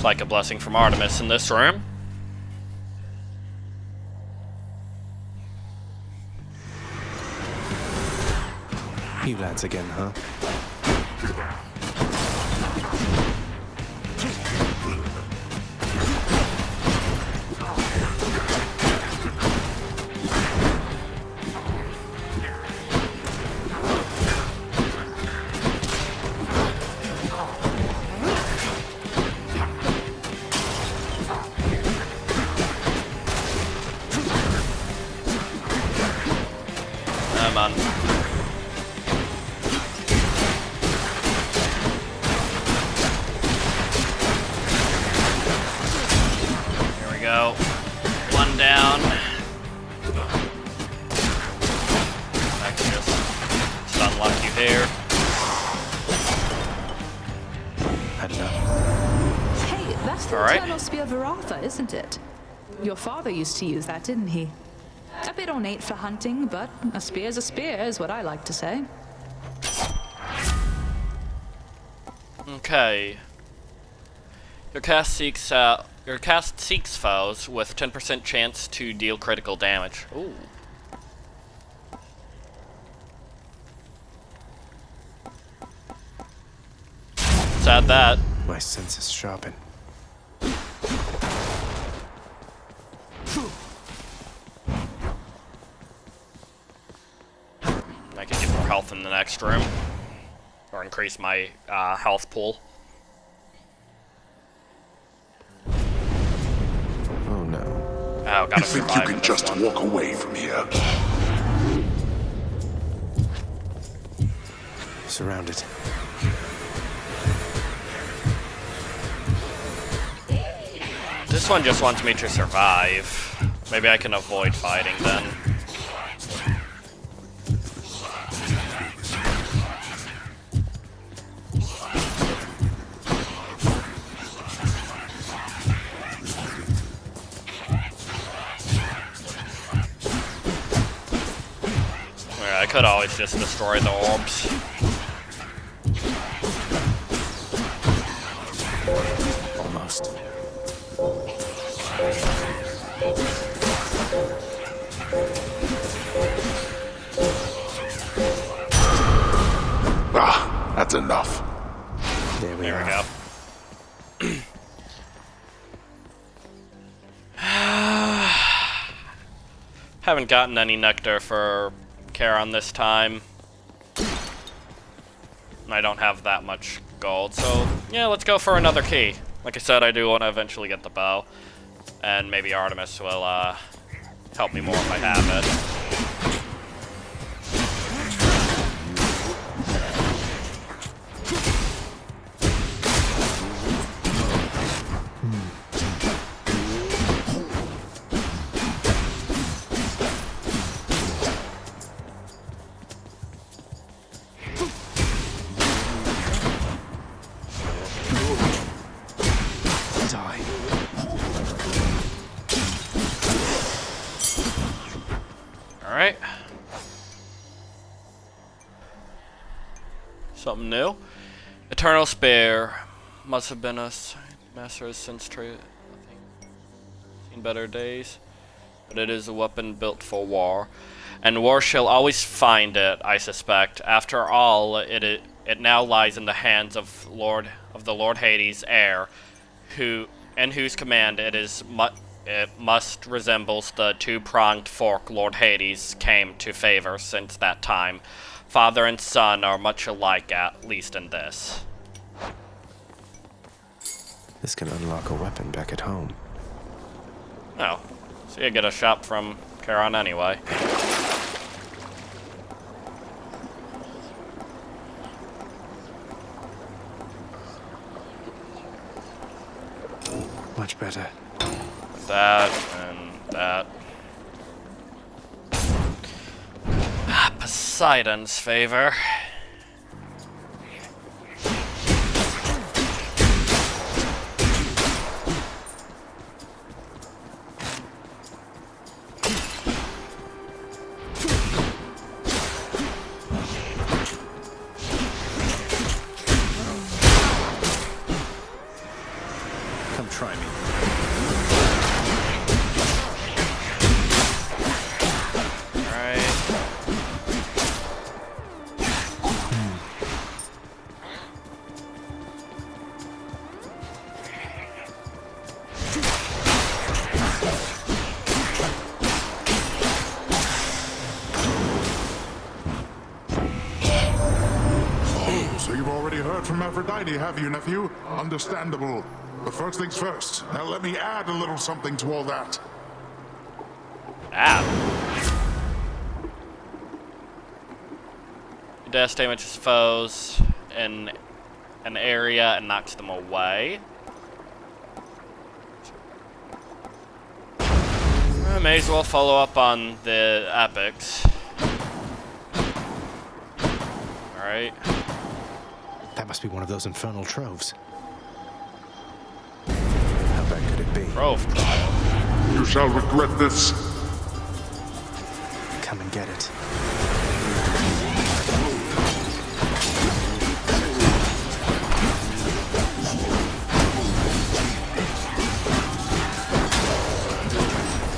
like a blessing from Artemis in this room. You lads again, huh? Man. Here we go. One down. I can just unlock you here. I don't know. Hey, that's the Eternal Spear Varatha, isn't it? Your father used to use that, didn't he? A bit ornate for hunting, but a spear's a spear, is what I like to say. Okay. Your cast seeks foes with 10% chance to deal critical damage. Ooh. Let's add that. My senses sharpen. I can get more health in the next room, or increase my health pool. Oh no. Oh, gotta You think you survive can in this just one. walk away from here? Surrounded. This one just wants me to survive. Maybe I can avoid fighting then. I could always just destroy the orbs. Almost. Ah, that's enough. There we There we go. Haven't gotten any nectar for Charon this time. I don't have that much gold, so yeah, let's go for another key. Like I said, I do want to eventually get the bow, and maybe Artemis will help me more if I have it. Alright. Something new. Eternal Spear. Must have been a master since seen better days. But it is a weapon built for war. And war shall always find it, I suspect. After all, it now lies in the hands of the Lord Hades' heir, whose command it must resembles the two-pronged fork Lord Hades came to favor since that time. Father and son are much alike, at least in this. This can unlock a weapon back at home. Oh, so you get a shop from Charon anyway. Much better. That and that. Poseidon's favor. already heard from Aphrodite, have you, nephew? Understandable. But first things first. Now let me add a little something to all that. It does damages foes in an area and knocks them away. I may as well follow up on the epics. Alright. That must be one of those infernal troves. How bad could it be? Trove. You shall regret this. Come and get it.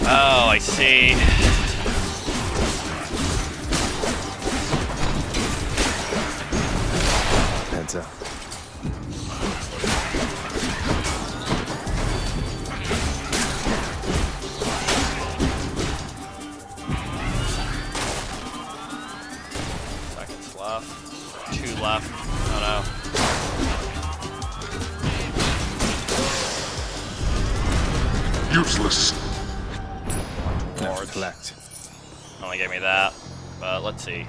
Oh, I see. Heads up. Seconds left. 2 left. Oh no. Useless. Reflect. Only gave me that, but let's see.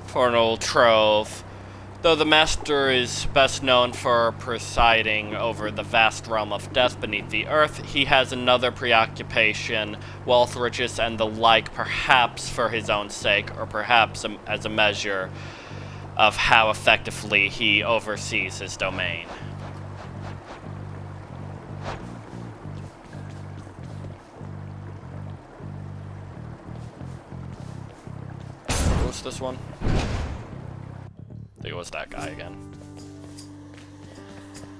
Infernal Trove. Though the Master is best known for presiding over the vast realm of death beneath the earth, he has another preoccupation, wealth, riches, and the like, perhaps for his own sake, or perhaps as a measure of how effectively he oversees his domain. What's this one? I think it was that guy again.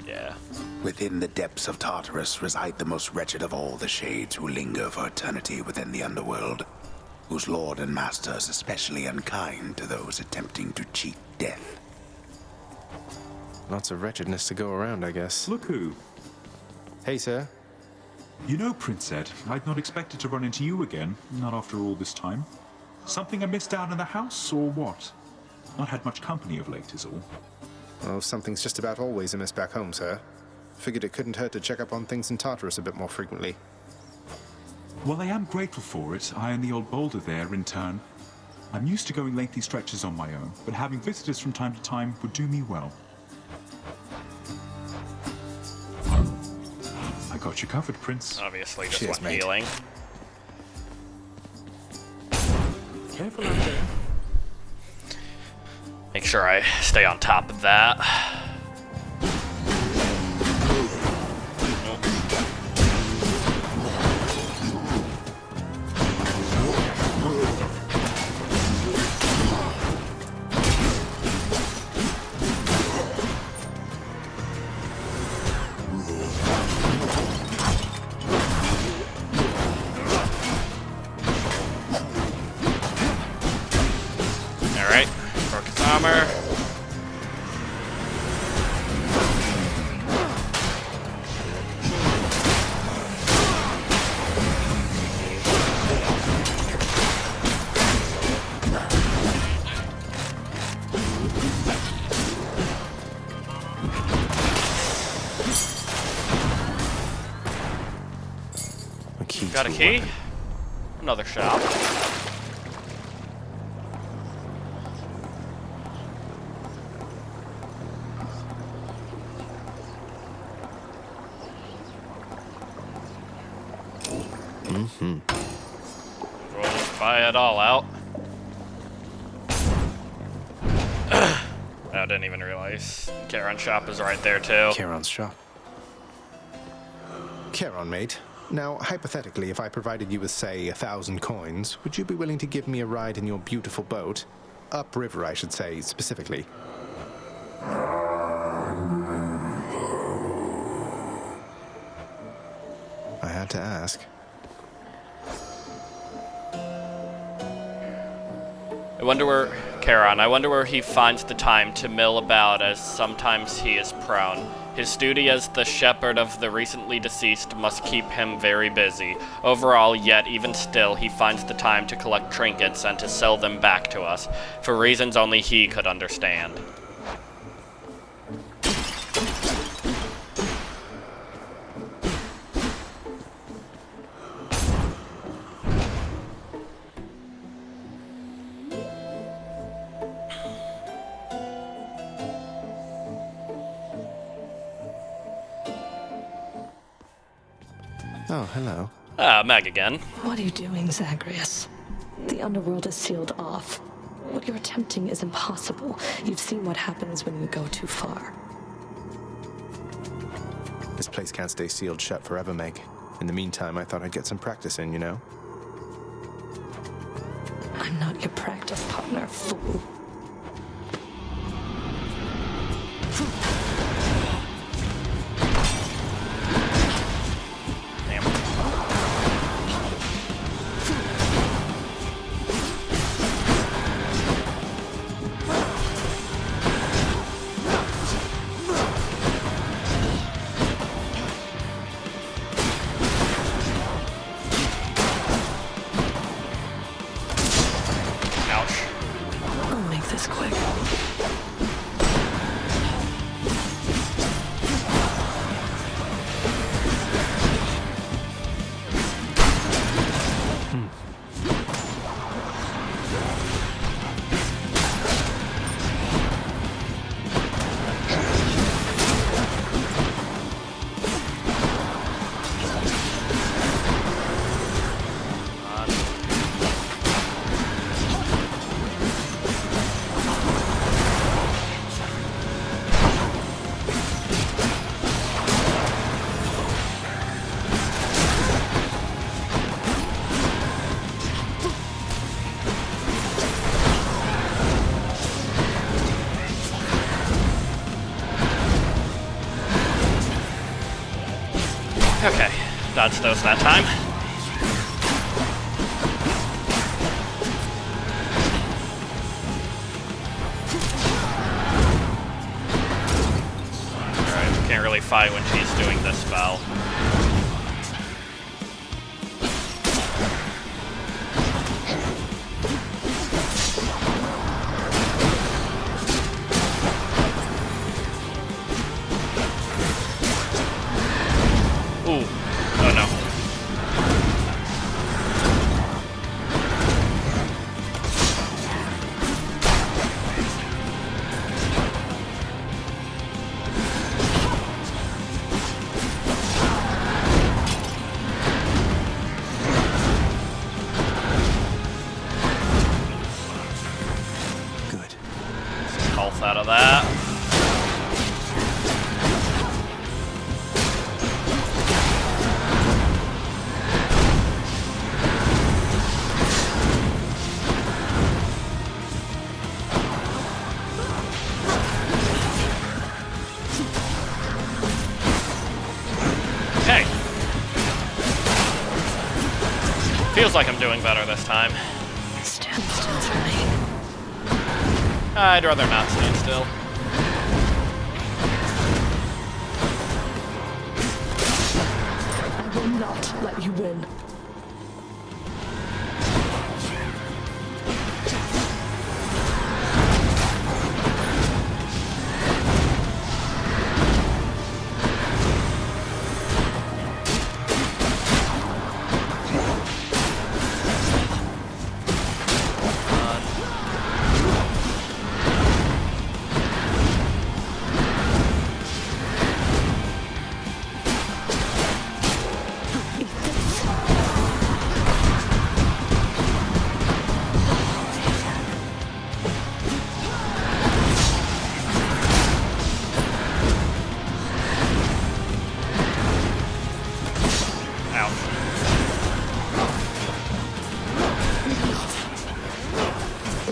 Yeah. Within the depths of Tartarus reside the most wretched of all the shades who linger for eternity within the Underworld, whose lord and master is especially unkind to those attempting to cheat death. Lots of wretchedness to go around, I guess. Look who. Hey, sir. You know, Prince Ed, I'd not expected to run into you again, not after all this time. Something amiss down in the house, or what? Not had much company of late, is all. Oh, something's just about always amiss back home, sir. Figured it couldn't hurt to check up on things in Tartarus a bit more frequently. Well, I am grateful for it. I and the old boulder there, in turn. I'm used to going lengthy stretches on my own, but having visitors from time to time would do me well. I got you covered, Prince. Obviously, just Cheers, one mate. healing. Careful out there. Make sure I stay on top of that. Alright, broke his armor. Got a key? Another shop. We'll just buy it all out. I didn't even realize Charon's shop is right there too. Charon's shop. Charon, mate. Now, hypothetically, if I provided you with, say, 1,000 coins, would you be willing to give me a ride in your beautiful boat? Upriver, I should say, specifically. I had to ask. I wonder where he finds the time to mill about, as sometimes he is prone. His duty as the shepherd of the recently deceased must keep him very busy. Overall, yet even still, he finds the time to collect trinkets and to sell them back to us, for reasons only he could understand. Oh, hello. Meg again. What are you doing, Zagreus? The Underworld is sealed off. What you're attempting is impossible. You've seen what happens when you go too far. This place can't stay sealed shut forever, Meg. In the meantime, I thought I'd get some practice in, you know? I'm not your practice partner, fool. Okay, dodged those that time. Alright, can't really fight when she's doing this spell. Out of that. Okay. Feels like I'm doing better this time. Stand still for me. I'd rather not stand still. I will not let you win.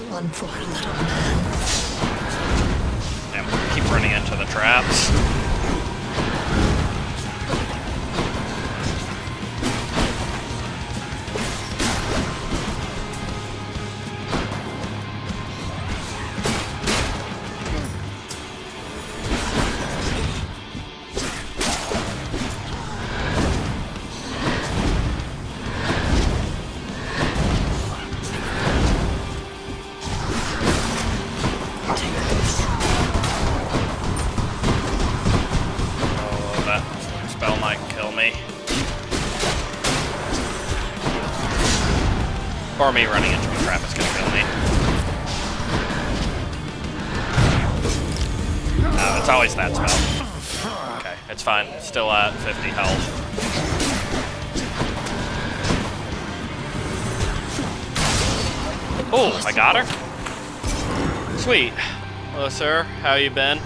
Run for it, little man. Yeah, keep running into the traps. spell might kill me. Or me running into a trap is gonna kill me. It's always that spell. Okay, it's fine. Still at 50 health. Oh, I got her? Sweet. Hello, sir. How you been?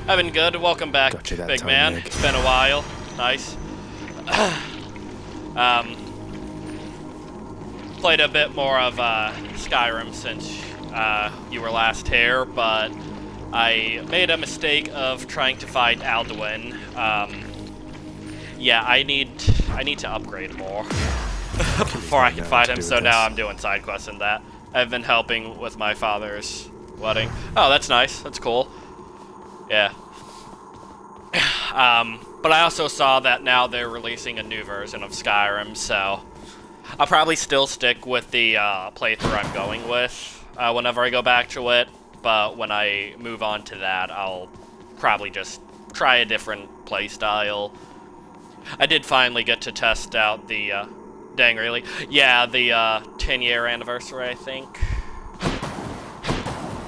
I've been good. Welcome back, big man. Nick. It's been a while. Nice. Played a bit more of Skyrim since you were last here, but I made a mistake of trying to fight Alduin. Yeah, I need to upgrade more before I can fight him. So now I'm doing side quests in that. I've been helping with my father's wedding. Oh, that's nice. That's cool. Yeah. But I also saw that now they're releasing a new version of Skyrim, so I'll probably still stick with the playthrough I'm going with whenever I go back to it. But when I move on to that, I'll probably just try a different playstyle. I did finally get to test out the, dang really? Yeah, the 10-year anniversary, I think.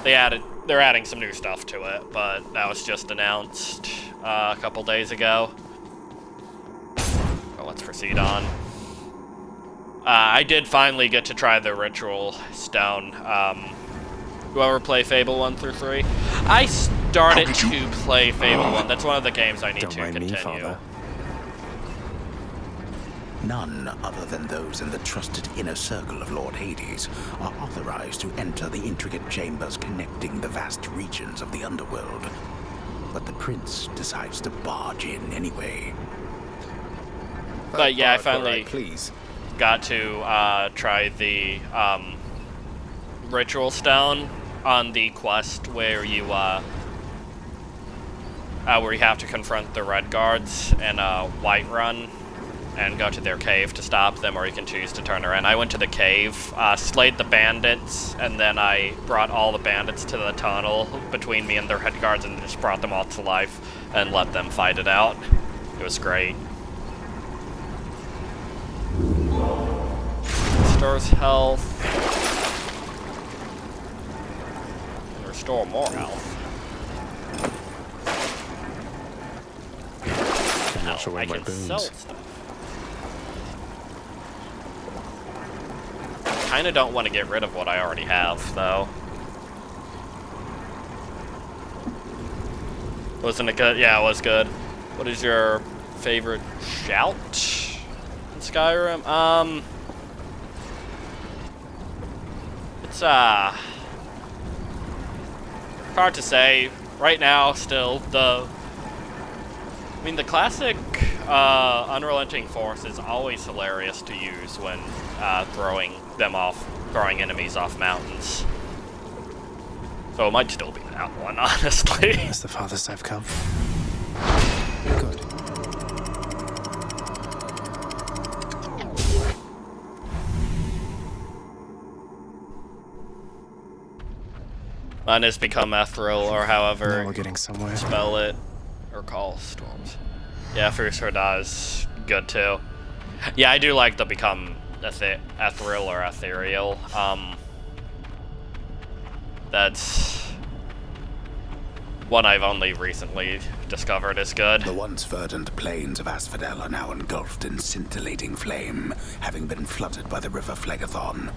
They're adding some new stuff to it, but that was just announced a couple days ago. So let's proceed on. I did finally get to try the Ritual Stone. You ever play Fable 1 through 3? I started to play Fable 1. That's one of the games I need to continue. None other than those in the trusted inner circle of Lord Hades are authorized to enter the intricate chambers connecting the vast regions of the Underworld. But the prince decides to barge in anyway. But yeah, I finally got to try the Ritual Stone on the quest where you have to confront the Red Guards in Whiterun and go to their cave to stop them, or you can choose to turn around. I went to the cave, slayed the bandits, and then I brought all the bandits to the tunnel between me and their Red Guards and just brought them all to life and let them fight it out. It was great. Restores health. And restore more health. I can sell stuff. Kinda don't want to get rid of what I already have, though. Wasn't it good? Yeah, it was good. What is your favorite shout in Skyrim? It's hard to say. Right now, still, the classic Unrelenting Force is always hilarious to use when throwing enemies off mountains. So it might still be that one, honestly. Has the Father Staff come? Good. Mine has become ethereal, or however now we're getting somewhere. Spell it, or call storms. Yeah, Fierce Hurdah is good too. Yeah, I do like the become ethereal or ethereal. That's one I've only recently discovered is good. The once verdant plains of Asphodel are now engulfed in scintillating flame, having been flooded by the river Phlegethon,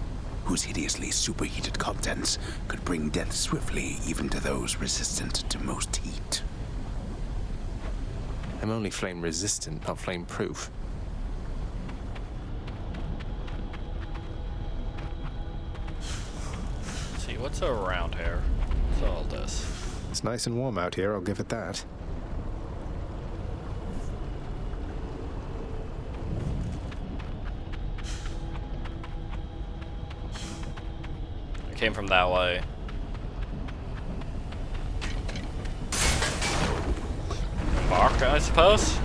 whose hideously superheated contents could bring death swiftly even to those resistant to most heat. I'm only flame resistant, not flame proof. Let's see, what's around here? What's all this? It's nice and warm out here, I'll give it that. I came from that way. Bark, I suppose?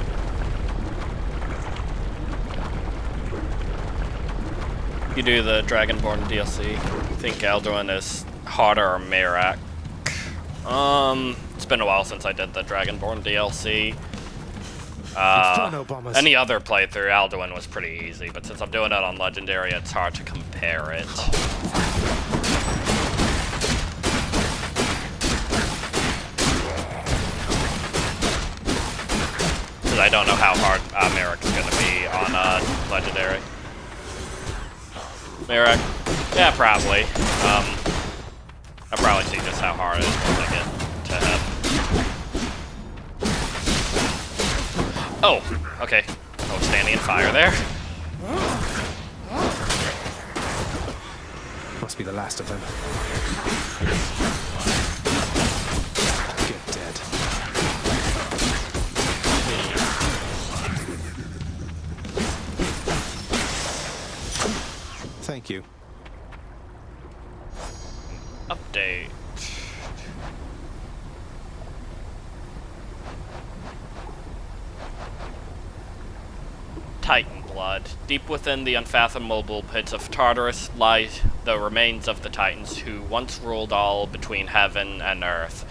You do the Dragonborn DLC. I think Alduin is harder or Merak. It's been a while since I did the Dragonborn DLC. Inferno bombers. Any other playthrough, Alduin was pretty easy, but since I'm doing it on Legendary, it's hard to compare it. Because I don't know how hard Merrick's gonna be on Legendary. Merrick? Yeah, probably. I'll probably see just how hard it is once I get to him. Oh, okay. Oh, standing in fire there. Must be the last of them. Get dead. Thank you. Update. Titan blood. Deep within the unfathomable pits of Tartarus lie the remains of the Titans who once ruled all between heaven and earth.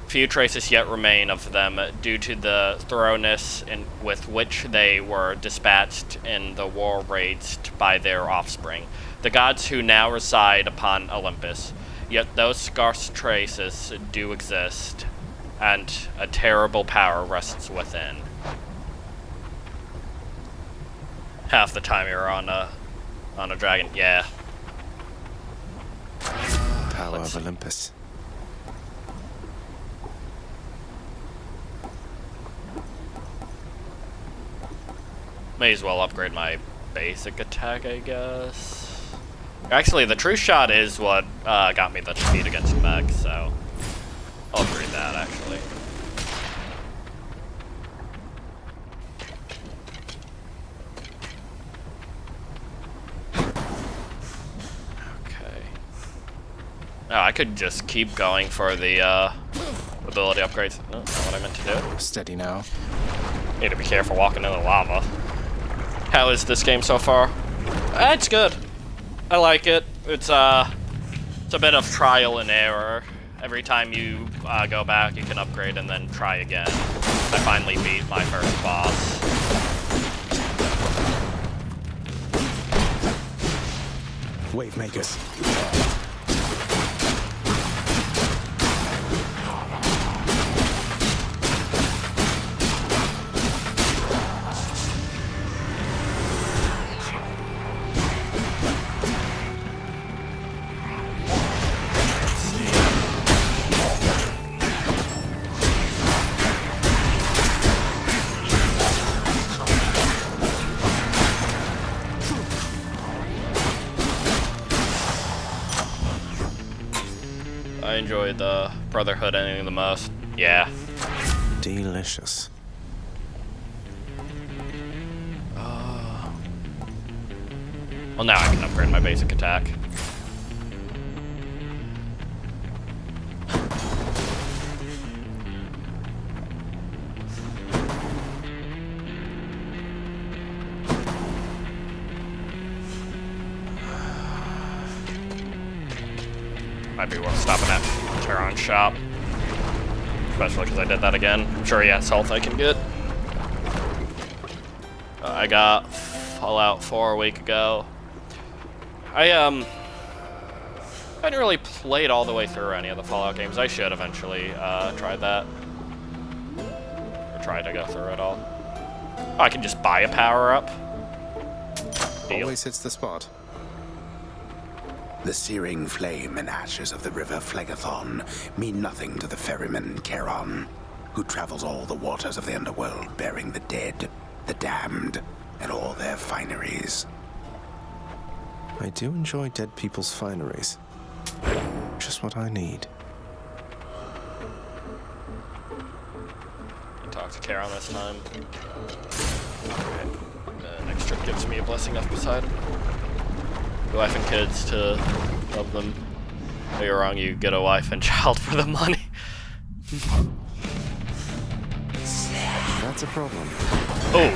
Few traces yet remain of them due to the thoroughness with which they were dispatched in the war raged by their offspring, the gods who now reside upon Olympus. Yet those scarce traces do exist, and a terrible power rests within. Half the time you're on a dragon, yeah. Power of Olympus. May as well upgrade my basic attack, I guess. Actually, the true shot is what got me the defeat against Meg, so I'll upgrade that actually. Oh, I could just keep going for the ability upgrades. No, not what I meant to do. Steady now. Need to be careful walking in the lava. How is this game so far? It's good. I like it. It's a bit of trial and error. Every time you go back, you can upgrade and then try again. I finally beat my first boss. Wave makers. I enjoyed the Brotherhood ending the most. Yeah. Delicious. Well, now I can upgrade my basic attack. Might be worth stopping at Terran shop. Especially because I did that again. I'm sure he has health I can get. I got Fallout 4 a week ago. I hadn't really played all the way through any of the Fallout games. I should eventually try that. Or try to go through it all. Oh, I can just buy a power-up. Always hits the spot. The searing flame and ashes of the river Phlegethon mean nothing to the ferryman Charon, who travels all the waters of the Underworld bearing the dead, the damned, and all their fineries. I do enjoy dead people's fineries. Just what I need. Talk to Charon this time. Okay. The next trip gives me a blessing of Poseidon. Wife and kids to love them. Oh, you're wrong, you get a wife and child for the money. That's a problem. Oh,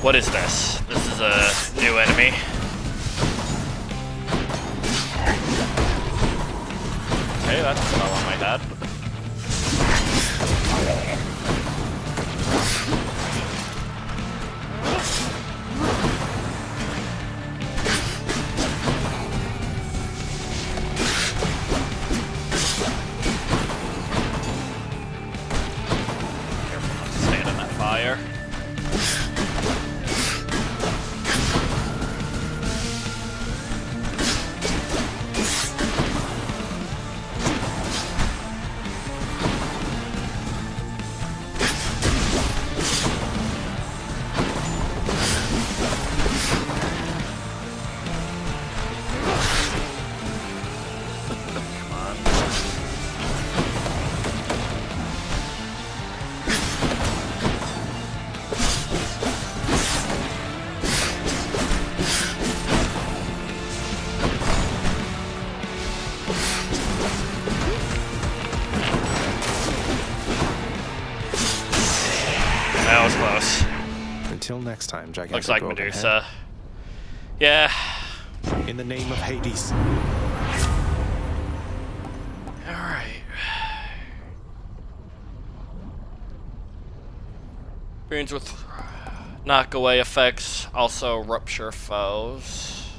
what is this? This is a new enemy. Okay, that's not one I had. That was close. Until next time, gigantic. Looks like Gorgon Medusa. Yeah. head. In the name of Hades. Alright. Runes with knock away effects also rupture foes.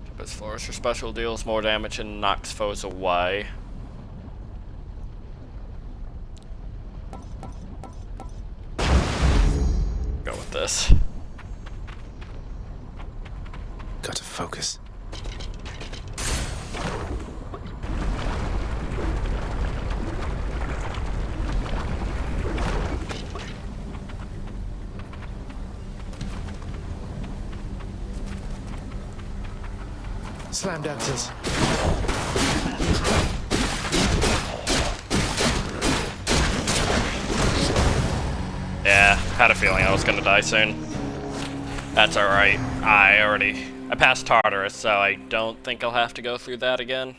Tempest Flourish, your special deals more damage and knocks foes away. Go with this. Got to focus. Slam dances. Yeah, had a feeling I was gonna die soon. That's alright. I passed Tartarus, so I don't think I'll have to go through that again.